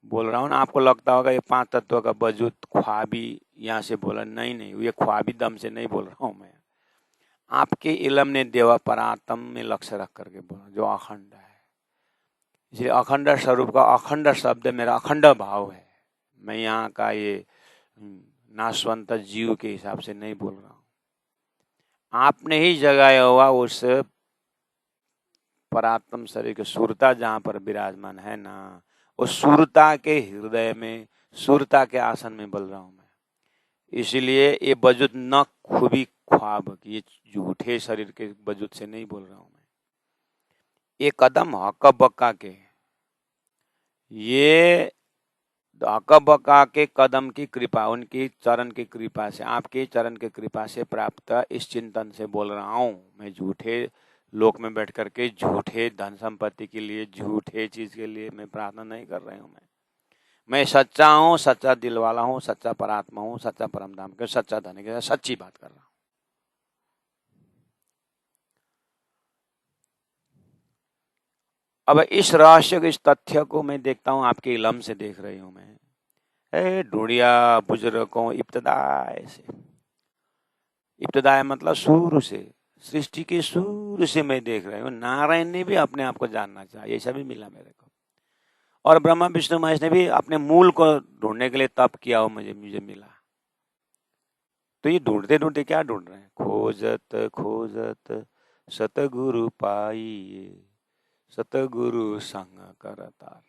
बोल रहा हूँ ना, आपको लगता होगा ये 5 तत्वों का वजूद ख्वाबी यहाँ से बोला, नहीं, ये ख्वाबी दम से नहीं बोल रहा हूँ मैं, आपके इलम ने देवा परात्म में लक्ष्य रख करके बोला, जो अखंड है। इसलिए अखंड स्वरूप का अखंड शब्द मेरा अखंड भाव है, मैं यहाँ का ये नाशवंत जीव के हिसाब से नहीं बोल रहा हूँ। आपने ही जगाया हुआ उस परात्म शरीर की सूरता जहाँ पर विराजमान है ना, उस सूरता के हृदय में, सूरता के आसन में बोल रहा हूँ मैं। इसीलिए ये वजूद न खूबी ख्वाब, ये झूठे शरीर के वजूद से नहीं बोल रहा हूँ मैं। ये कदम हक बक्का के, ये हक बक्का के कदम की कृपा, उनकी चरण की कृपा से, आपके चरण की कृपा से प्राप्त इस चिंतन से बोल रहा हूँ मैं। झूठे लोक में बैठ करके झूठे धन संपत्ति के लिए, झूठे चीज के लिए मैं प्रार्थना नहीं कर रही हूँ मैं। मैं सच्चा हूँ, सच्चा दिल वाला हूँ, सच्चा परात्मा हूँ, सच्चा परमधाम के सच्चा धनी के सच्ची बात कर रहा हूँ। अब इस रहस्य को, इस तथ्य को मैं देखता हूँ, आपके इलम से देख रही हूँ मैं। ढूंढिया बुजुर्गों इब्तदाए से, इब्तदाए मतलब शुरू से, सृष्टि के शुरू से मैं देख रही हूँ। नारायण ने भी अपने आप को जानना चाहिए, ऐसा भी मिला मेरे को। और ब्रह्मा विष्णु महेश ने भी अपने मूल को ढूंढने के लिए तप किया हो, मुझे मिला। तो ये ढूंढते ढूंढते क्या ढूंढ रहे हैं? खोजत खोजत सतगुरु पाइए, सतगुरु संग करतार।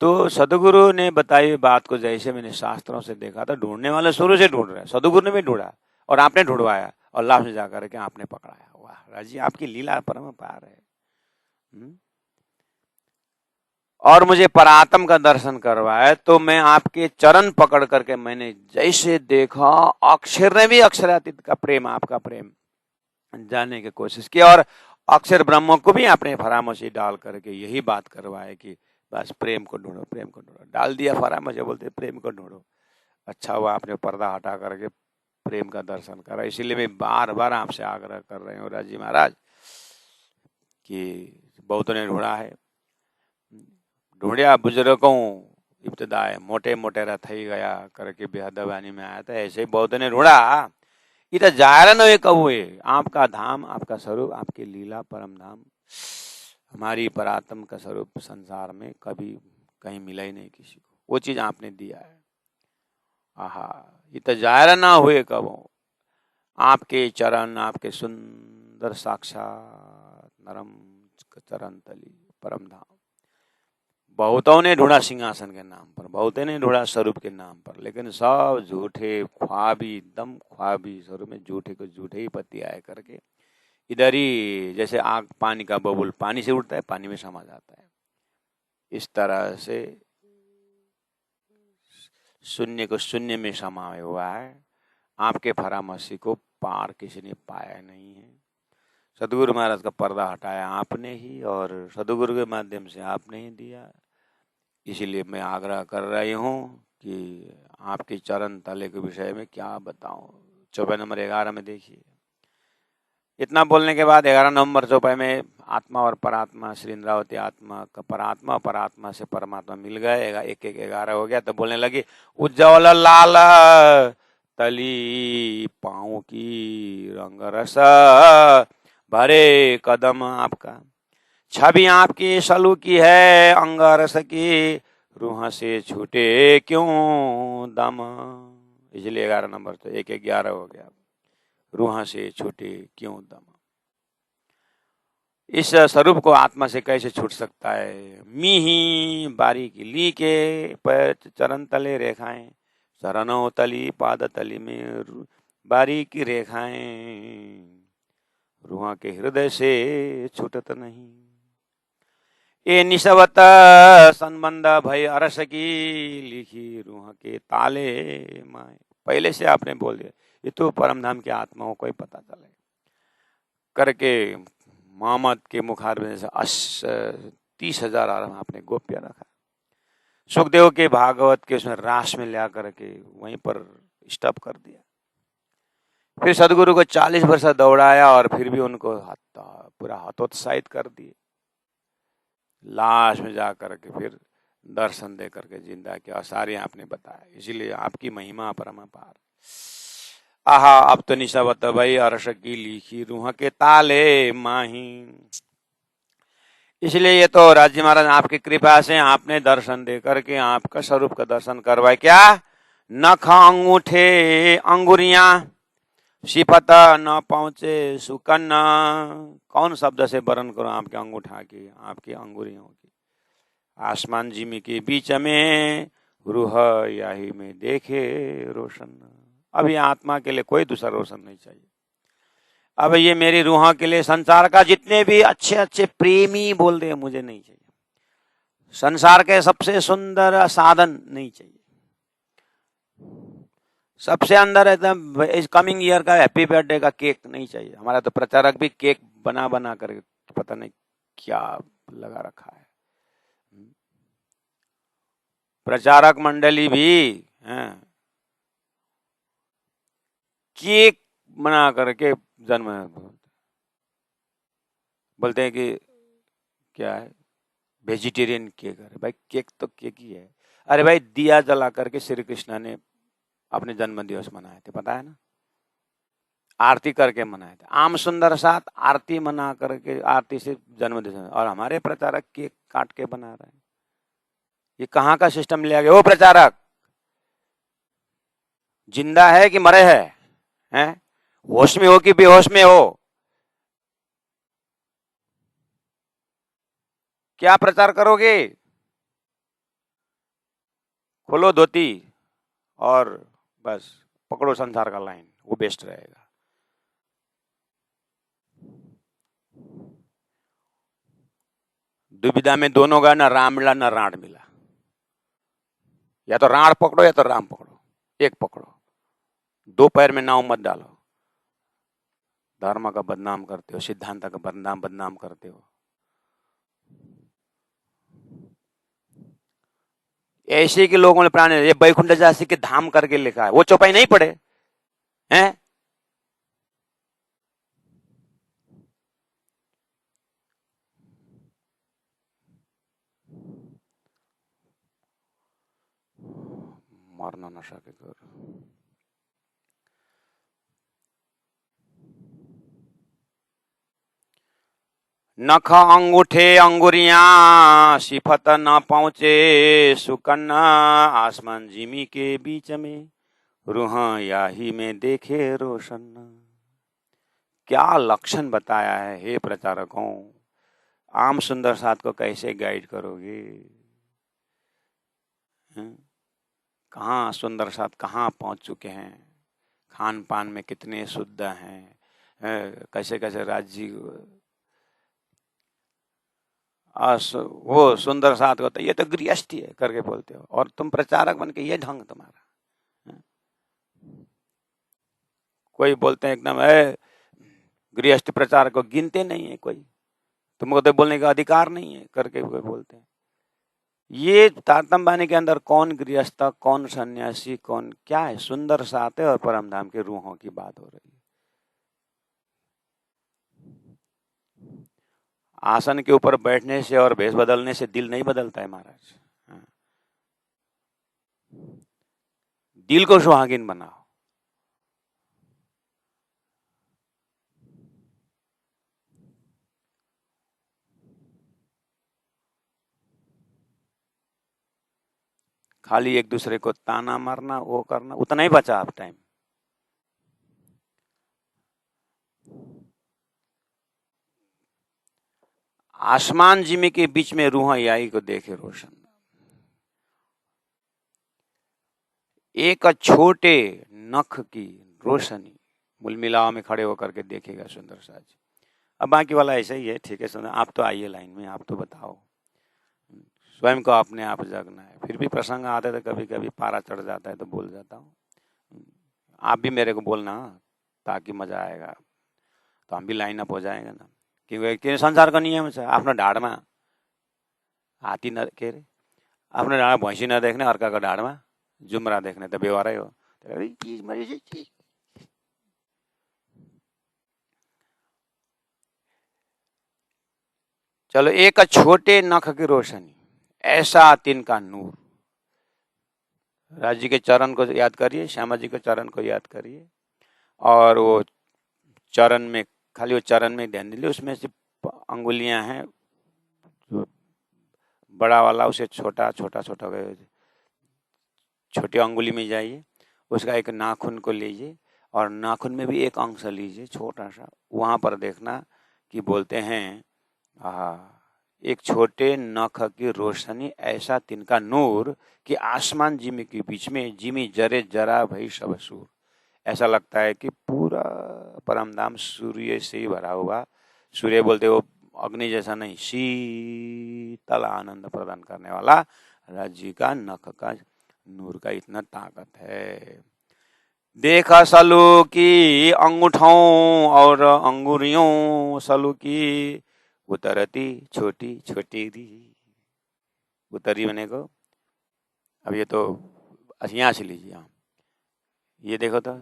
तो सदगुरु ने बताई बात को जैसे मैंने शास्त्रों से देखा था, ढूंढने वाले शुरू से ढूंढ रहे हैं। सदगुरु ने भी ढूंढा और आपने ढूंढवाया और लाभ से जाकर के आपने पकड़ाया। वाह राजी, आपकी लीला परम्पार है। और मुझे परात्म का दर्शन करवाया तो मैं आपके चरण पकड़ करके मैंने जैसे देखा, अक्षर ने भी अक्षरातीत का प्रेम, आपका प्रेम जानने की कोशिश की। और अक्षर ब्रह्म को भी आपने फरामोशी डाल करके यही बात करवाए कि बस प्रेम को ढूंढो, प्रेम को ढूंढो। डाल दिया फरामोशी, बोलते प्रेम को ढूंढो। अच्छा हुआ आपने पर्दा हटा करके प्रेम का दर्शन करा। इसीलिए मैं बार बार आपसे आग्रह कर रहे हूँ राजी महाराज कि बहुतों ने ढूंढा है, ढूंढिया बुजुर्गों इब्तदाए, मोटे मोटे रथई गया करके बेहदवानी में आया था। ऐसे ही बहुतों ने ढूंढा, इधर जायरा न कब हुए। आपका धाम, आपका स्वरूप, आपकी लीला परम धाम, हमारी परात्म का स्वरूप संसार में कभी कहीं मिला ही नहीं किसी को। वो चीज आपने दिया है। आहा, इधर जायरा ना हुए कब हो। आपके चरण, आपके सुंदर साक्षात नरम चरण तली परम धाम। बहुतों ने ढूंढा सिंहासन के नाम पर, बहुतों ने ढूंढा स्वरूप के नाम पर, लेकिन सब झूठे ख्वाबी, दम ख्वाबी स्वरूप में झूठे को झूठे ही पति आए करके इधर ही, जैसे आग पानी का बबूल पानी से उठता है, पानी में समा जाता है। इस तरह से शून्य को शून्य में समाये हुआ है। आपके फरामसी को पार किसी ने पाया नहीं है। सदगुरु महाराज का पर्दा हटाया आपने ही, और सदगुरु के माध्यम से आपने ही दिया। इसीलिए मैं आग्रह कर रही हूँ कि आपके चरण तले के विषय में क्या बताऊं। चौपाई नंबर 11 में देखिए। इतना बोलने के बाद 11 नवंबर चौपाई में आत्मा और परात्मा, श्री इंद्रावती आत्मा का परात्मा, परात्मा से परमात्मा मिल गए। 1-1-11 हो गया। तो बोलने लगी, उज्जवल लाल तली पाँव की रंग रस भरे कदम आपका, छवि आपकी सलू की है अंगरस की, रूह से छूटे क्यों दम। इसलिए 11 नंबर तो 1-11 हो गया। रूह से छूटे क्यों दम। इस स्वरूप को आत्मा से कैसे छूट सकता है। मीही बारीकी ली के पैर चरण तले रेखाएं, चरणों तली पाद तली में बारीकी रेखाएं, रूह के हृदय से छूटत नहीं। ये निसवत संबंध भय अरस की, लिखी रूह के ताले माए। पहले से आपने बोल दिया, ये तो परमधाम की आत्मा को कोई पता चले करके मोहम्मद के मुखारबिन से 30,000 आराम आपने गोप्य रखा। सुखदेव के भागवत के उसमें रास में ला करके वहीं पर स्टॉप कर दिया। फिर सदगुरु को 40 वर्ष दौड़ाया और फिर भी उनको पूरा हतोत्साहित कर दिए। लास्ट में जा करके फिर दर्शन दे करके जिंदा किया। सारे आपने बताया। इसीलिए आपकी महिमा परमापार। आहा, अब तो निशावत भाई अरश की लिखी रूह के ताले माही। इसलिए ये तो राज्य महाराज आपकी कृपा से आपने दर्शन दे करके आपका स्वरूप का दर्शन करवाए। क्या नख अंगूठे अंगुरियां, सिफत न पहुंचे सुकन्ना। कौन शब्द से वर्णन करो आपके अंगूठा की, आपकी अंगुरियों की। आसमान जिमी के बीच में रूह यही में देखे रोशन। अब ये आत्मा के लिए कोई दूसरा रोशन नहीं चाहिए। अब ये मेरी रूह के लिए संसार का जितने भी अच्छे अच्छे प्रेमी बोल दे, मुझे नहीं चाहिए। संसार के सबसे सुंदर साधन नहीं चाहिए। सबसे अंदर एकदम इस कमिंग ईयर का हैप्पी बर्थडे का केक नहीं चाहिए। हमारा तो प्रचारक भी केक बना बना कर पता नहीं क्या लगा रखा है। प्रचारक मंडली भी हैं, केक बना करके जन्म बोलते हैं कि क्या है, वेजिटेरियन केक। अरे भाई केक तो केक ही है। अरे भाई दिया जला करके श्री कृष्ण ने अपने जन्म दिवस मनाए थे, पता है ना, आरती करके मनाए थे। आम सुंदर साथ आरती मना करके, आरती से जन्म दिवस, और हमारे प्रचारक केक काट के बना रहे हैं। ये कहाँ का सिस्टम लिया गया? वो प्रचारक जिंदा है कि मरे हैं? होश में हो कि बेहोश में हो? क्या प्रचार करोगे? खोलो धोती और बस पकड़ो संसार का लाइन, वो बेस्ट रहेगा। दुविधा में दोनों का, ना राम मिला ना राण मिला। या तो राण पकड़ो या तो राम पकड़ो, एक पकड़ो। दो पैर में नाव मत डालो। धर्म का बदनाम करते हो, सिद्धांत का बदनाम करते हो। ऐसे के लोगों ने प्राण, ये बैकुंठ जासी के धाम करके लिखा है, वो चौपाई नहीं पढ़े हैं? मारना नशा के कर। नख अंगूठे अंगुरियां सिफत न पहुंचे सुकन्ना, आसमान जिमी के बीच में रूह याही में देखे रोशन। क्या लक्षण बताया है हे प्रचारकों, आम सुंदर साथ को कैसे गाइड करोगे? कहाँ सुंदर साथ कहाँ पहुंच चुके हैं, खान पान में कितने शुद्ध हैं, कैसे कैसे राज्य वो सुंदर साथ होता है, ये तो गृहस्थी है करके बोलते हो, और तुम प्रचारक बन के ये ढंग तुम्हारा। कोई बोलते हैं एकदम गृहस्थ प्रचारक को गिनते नहीं है कोई, तुमको तो बोलने का अधिकार नहीं है करके कोई बोलते हैं। ये तारतम्य बानी के अंदर कौन गृहस्थ, कौन सन्यासी, कौन क्या है? सुंदर साथ है और परमधाम के रूहों की बात हो रही है। आसन के ऊपर बैठने से और भेष बदलने से दिल नहीं बदलता है महाराज। दिल को सुहागिन बनाओ। खाली एक दूसरे को ताना मारना, वो करना, उतना ही बचा अब टाइम। आसमान जिमी के बीच में रूह आई को देखे रोशन। एक छोटे नख की रोशनी मुलमिलाव में खड़े होकर के देखेगा सुंदर साज। अब बाकी वाला ऐसा ही है, ठीक है सुंदर, आप तो आइए लाइन में, आप तो बताओ। स्वयं को अपने आप जगना है। फिर भी प्रसंग आते तो कभी कभी पारा चढ़ जाता है तो बोल जाता हूँ। आप भी मेरे को बोलना ताकि मजा आएगा, तो हम भी लाइन अप हो जाएंगे ना। क्योंकि संसार का नियम छ, आफ्नो ढाडमा हात्ती न के अरे आफ्नो ढाडमा भैँसी नदेख्ने, अर्काको ढाडमा जुम्रा देख्ने त व्यवहारै हो। चलो, एक छोटे नख की रोशनी, ऐसा तिनका नूर। राज जी के चरण को याद करिए, श्यामा जी के चरण को याद करिए, और वो चरण में, खाली वो चरण में ध्यान दीजिए। उसमें से अंगुलियां हैं, बड़ा वाला उसे छोटा छोटा छोटा, छोटी अंगुली में जाइए, उसका एक नाखून को लीजिए और नाखून में भी एक अंश लीजिए छोटा सा, वहां पर देखना कि बोलते हैं एक छोटे नख की रोशनी, ऐसा तिनका नूर कि आसमान जिमी के बीच में जिमी जरे जरा भई सब सूर। ऐसा लगता है कि पूरा परमधाम सूर्य से ही भरा हुआ। सूर्य बोलते वो अग्नि जैसा नहीं, शीतल आनंद प्रदान करने वाला राज्य का नख का नूर का इतना ताकत है। देखा सलू की अंगूठों और अंगुरियों सलू की उतरती छोटी छोटी दी। उतरी बने को अब ये तो यहाँ से लीजिए, यहाँ ये देखो तो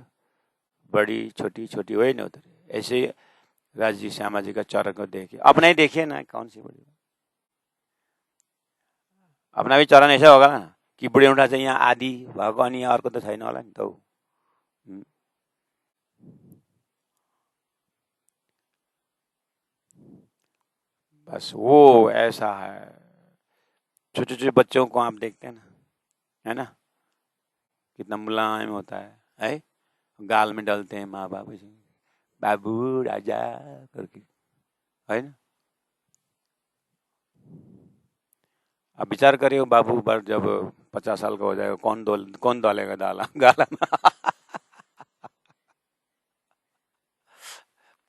बड़ी छोटी छोटी वही नहीं उतरी, ऐसे राज जी श्यामा जी का चरण को देखिए, अपना ही देखिए ना, कौन सी बड़ी, अपना भी चरण ऐसा होगा ना कि बुढी उठा चाहिँ यहाँ आदि भएको अनि अर्को त छैन होला नि त। बस वो ऐसा है, छोटे छोटे बच्चों को आप देखते हैं ना, है ना, कितना मुलायम होता है, गाल में डलते हैं माँ बाप जी, बाबू राजा करके, है ना। अब विचार करिए बाबू पर जब 50 साल का हो जाएगा, कौन डालेगा दाला गाला में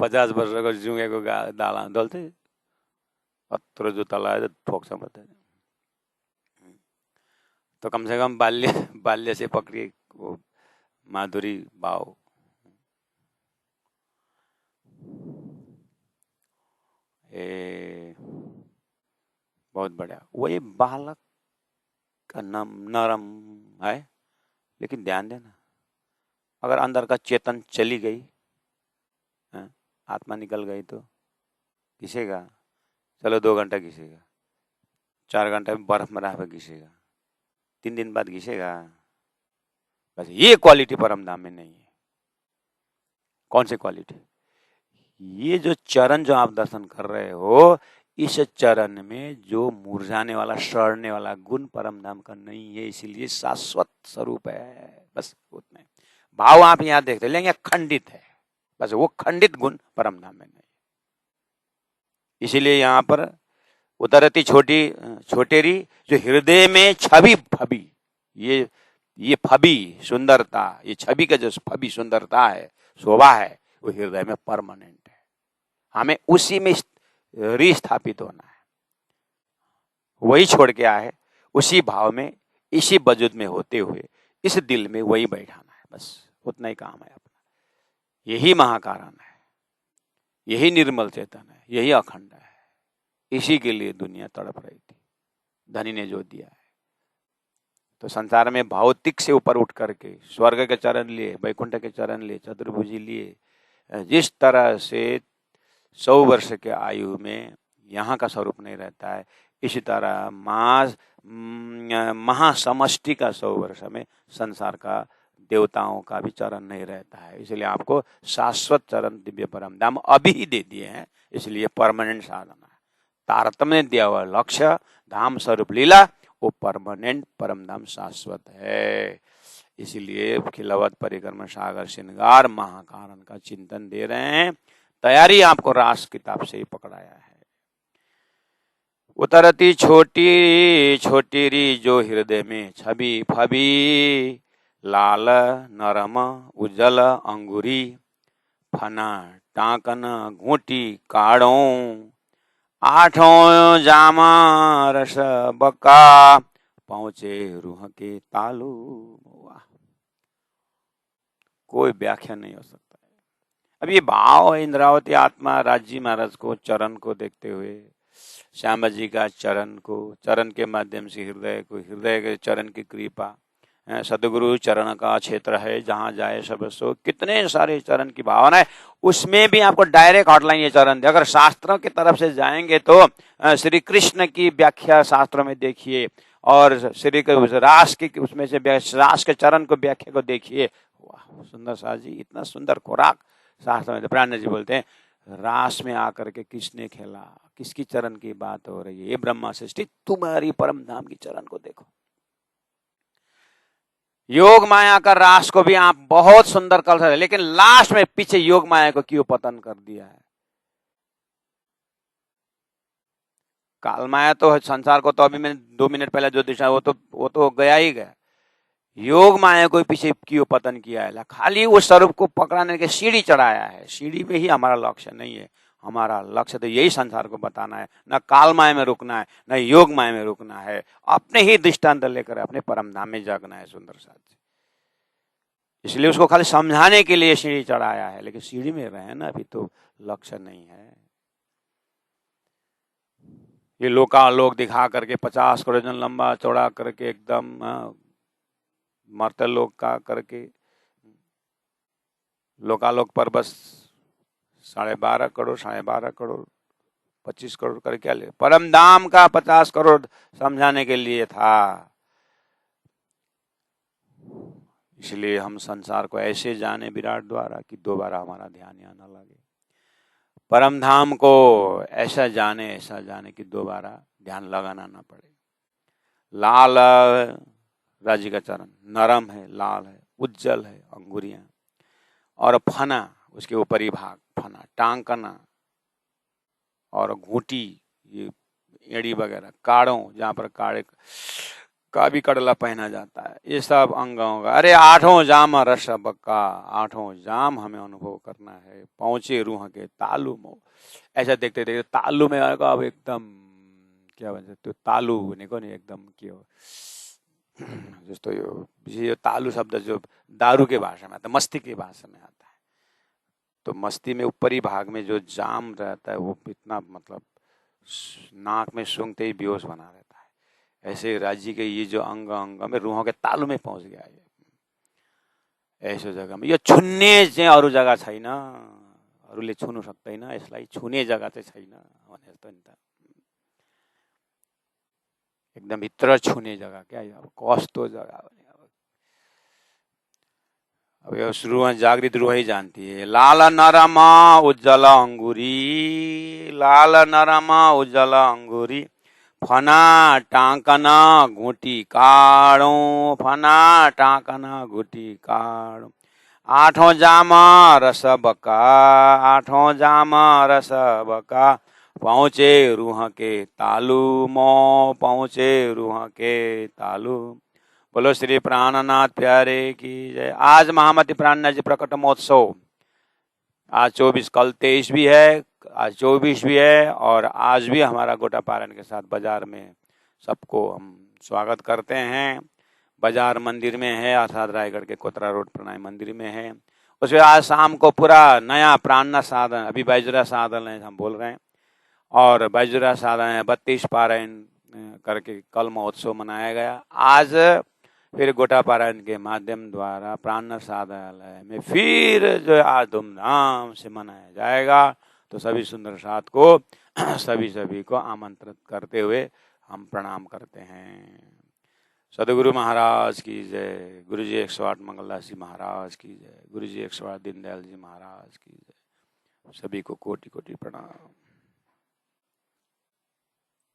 50 वर्षको जुँगेको दाला दल्थे, अत्रो जुत्ता लगाएर ठोक्छ मात्रै। तो कम से कम बाल्य से पकड़िए वो माधुरी भाव। बहुत बढ़िया, वही बालक का नरम है, लेकिन ध्यान देना, अगर अंदर का चेतन चली गई, आत्मा निकल गई तो घिसेगा, चलो 2 घंटा घिसेगा, 4 घंटा में बर्फ में रह घिसेगा, 3 दिन बाद घिसेगा। बस ये क्वालिटी परम धाम में नहीं है। कौन सी क्वालिटी? ये जो चरण जो आप दर्शन कर रहे हो, इस चरण में जो मुरझाने वाला सड़ने वाला गुण परम धाम का नहीं है, इसीलिए शाश्वत स्वरूप है। बस उतना भाव आप यहाँ देखते लेंगे, खंडित है, बस वो खंडित गुण परम धाम में नहीं। इसीलिए यहाँ पर उतरती छोटेरी जो हृदय में छवि फबी, ये फबी सुंदरता, ये छवि का जो फबी सुंदरता है, शोभा है, वो हृदय में परमानेंट है। हमें उसी में रिस्थापित होना है, वही छोड़ के आए, उसी भाव में, इसी वजूद में होते हुए इस दिल में वही बैठाना है। बस उतना ही काम है अपना। यही महाकारण है, यही निर्मल चेतन है, यही अखंड है। इसी के लिए दुनिया तड़प रही थी, धनी ने जो दिया है। तो संसार में भौतिक से ऊपर उठ करके स्वर्ग के चरण लिए, वैकुंठ के चरण लिए, चतुर्भुजी लिए, जिस तरह से 100 वर्ष के आयु में यहाँ का स्वरूप नहीं रहता है, इसी तरह महासमष्टि का 100 वर्ष में संसार का देवताओं का भी चरण नहीं रहता है। इसलिए आपको शाश्वत चरण दिव्य परम धाम अभी ही दे दिए हैं, इसलिए परमानेंट साधना है। तारतम्य दिया हुआ लक्ष्य धाम स्वरूप लीला, वो परमानेंट परम धाम शाश्वत है। इसीलिए खिलावत परिक्रम सागर श्रृंगार महाकारण का चिंतन दे रहे हैं। तैयारी आपको रास किताब से ही पकड़ाया है। उतरती छोटी छोटी जो हृदय में छवि फबी, लाल नरम उज्जल अंगुरी, फना टाकन घोटी काढ़ों, 8 जामा रस बका, पहुंचे रूह के तालू। वाह, कोई व्याख्या नहीं हो सकता है। अब ये भाव है, इंद्रावती आत्मा राजी महाराज को चरण को देखते हुए, श्यामा जी का चरण के माध्यम से हृदय के चरण की कृपा, सदगुरु चरण का क्षेत्र है जहां जाए सब सो, कितने सारे चरण की भावना है। उसमें भी आपको डायरेक्ट हॉटलाइन ये चरण दे। अगर शास्त्रों की तरफ से जाएंगे तो श्री कृष्ण की व्याख्या शास्त्रों में देखिए, और श्री रास की उसमें से रास के चरण को व्याख्या को देखिए। वाह सुंदर साहब जी, इतना सुंदर खुराक शास्त्र में। प्राण जी बोलते हैं, रास में आकर के किसने खेला, किसकी चरण की बात हो रही है? ये ब्रह्मा सृष्टि, तुम्हारी परम धाम की चरण को देखो। योग माया का रास को भी आप बहुत सुंदर कर सकते, लेकिन लास्ट में पीछे योग माया को क्यों पतन कर दिया है? काल माया तो संसार को तो अभी मैंने 2 मिनट पहले जो दिशा वो तो गया ही गया। योग माया को पीछे क्यों पतन किया है? खाली उस स्वरूप को पकड़ाने के सीढ़ी चढ़ाया है। सीढ़ी में ही हमारा लक्ष्य नहीं है। हमारा लक्ष्य तो यही संसार को बताना है, न काल माया में रुकना है, न योग माया में रुकना है। अपने ही दृष्टांत लेकर अपने परम धाम में जागना है। सुंदर साथ, इसलिए उसको खाली समझाने के लिए सीढ़ी चढ़ाया है, लेकिन सीढ़ी में रहे ना, अभी तो लक्ष्य नहीं है। ये लोकालोक दिखा करके 50 करोड़ जन लंबा चौड़ा करके एकदम मर्त्यलोक का करके लोकालोक पर बस 12.5 करोड़ 25 करोड़ कर क्या ले, परम धाम का 50 करोड़ समझाने के लिए था। इसलिए हम संसार को ऐसे जाने विराट द्वारा कि दोबारा हमारा ध्यान यहाँ न लगे। परम धाम को ऐसा जाने कि दोबारा ध्यान लगाना ना पड़े। लाल राज्य का चरण नरम है, लाल है, उज्जवल है, अंगुरियां और फना उसके ऊपरी भाग, फना टांकना और घूटी, ये एड़ी वगैरह, काड़ों जहाँ पर काड़े का भी कड़ला पहना जाता है, ये सब अंगों का। अरे 8 जाम रस बक्का, 8 जाम हमें अनुभव करना है। पहुंचे रूह के तालु मो, ऐसा देखते देखते तालु में आएगा। अब एकदम क्या भन्छ त्यो तालु भनेको नि एकदम के हो, जस्तो यो तालु शब्द जो दारू के भाषा में आता है, मस्ती की भाषा में आता है। तो मस्ती में ऊपरी भाग में जो जाम रहता है वो इतना मतलब नाक में सूंघते ही बेहोश बना रहता है। ऐसे राज्य के ये जो अंग में रूहों के तालु में पहुंच गया है। ऐसो जग्गा में यो छुन्ने चाहिँ अरू जग्गा छैन, अरूले छुनु सक्दैन, यसलाई छुने जग्गा चाहिँ छैन भने जस्तो नि त। एकदम भित्र छुने जग्गा क्या, अब कस्तो जग्गा भने अब यो रुह जागृत रुह ही जानती है। लाल नरमा उज्जवल अंगुरी, लाल नरमा उज्जवल अंगुरी, फना टांकना घुटी काड़ो, फना टांकना घुटी काड़ो। 8 जाम रस बका, 8 जाम रस बका, पहुंचे रूह के तालु मो, पहुंचे रूह के तालु। बोलो श्री प्राणनाथ प्यारे की जय। आज महामति प्राणनाथ जी प्रकट महोत्सव, आज 24, कल 23 भी है, आज 24 भी है, और आज भी हमारा गोटा पारण के साथ बाजार में सबको हम स्वागत करते हैं। बाजार मंदिर में है, अर्थात रायगढ़ के कोतरा रोड प्रणाम मंदिर में है। उसमें आज शाम को पूरा नया प्राणनाथ साधन, अभी बैजुरा साधन है हम बोल रहे हैं, और बैजुरा साधन है 32 पारायण करके कल महोत्सव मनाया गया। आज फिर गोटा पारायण के माध्यम द्वारा प्राणनाथ साधनालय में फिर जो आज धूमधाम से मनाया जाएगा। तो सभी सुंदर साथ को सभी को आमंत्रित करते हुए हम प्रणाम करते हैं। सदगुरु महाराज की जय, गुरु जी 108 मंगलदास जी महाराज की जय, गुरु जी 108 दीनदयाल जी महाराज की जय। सभी को कोटि कोटि प्रणाम।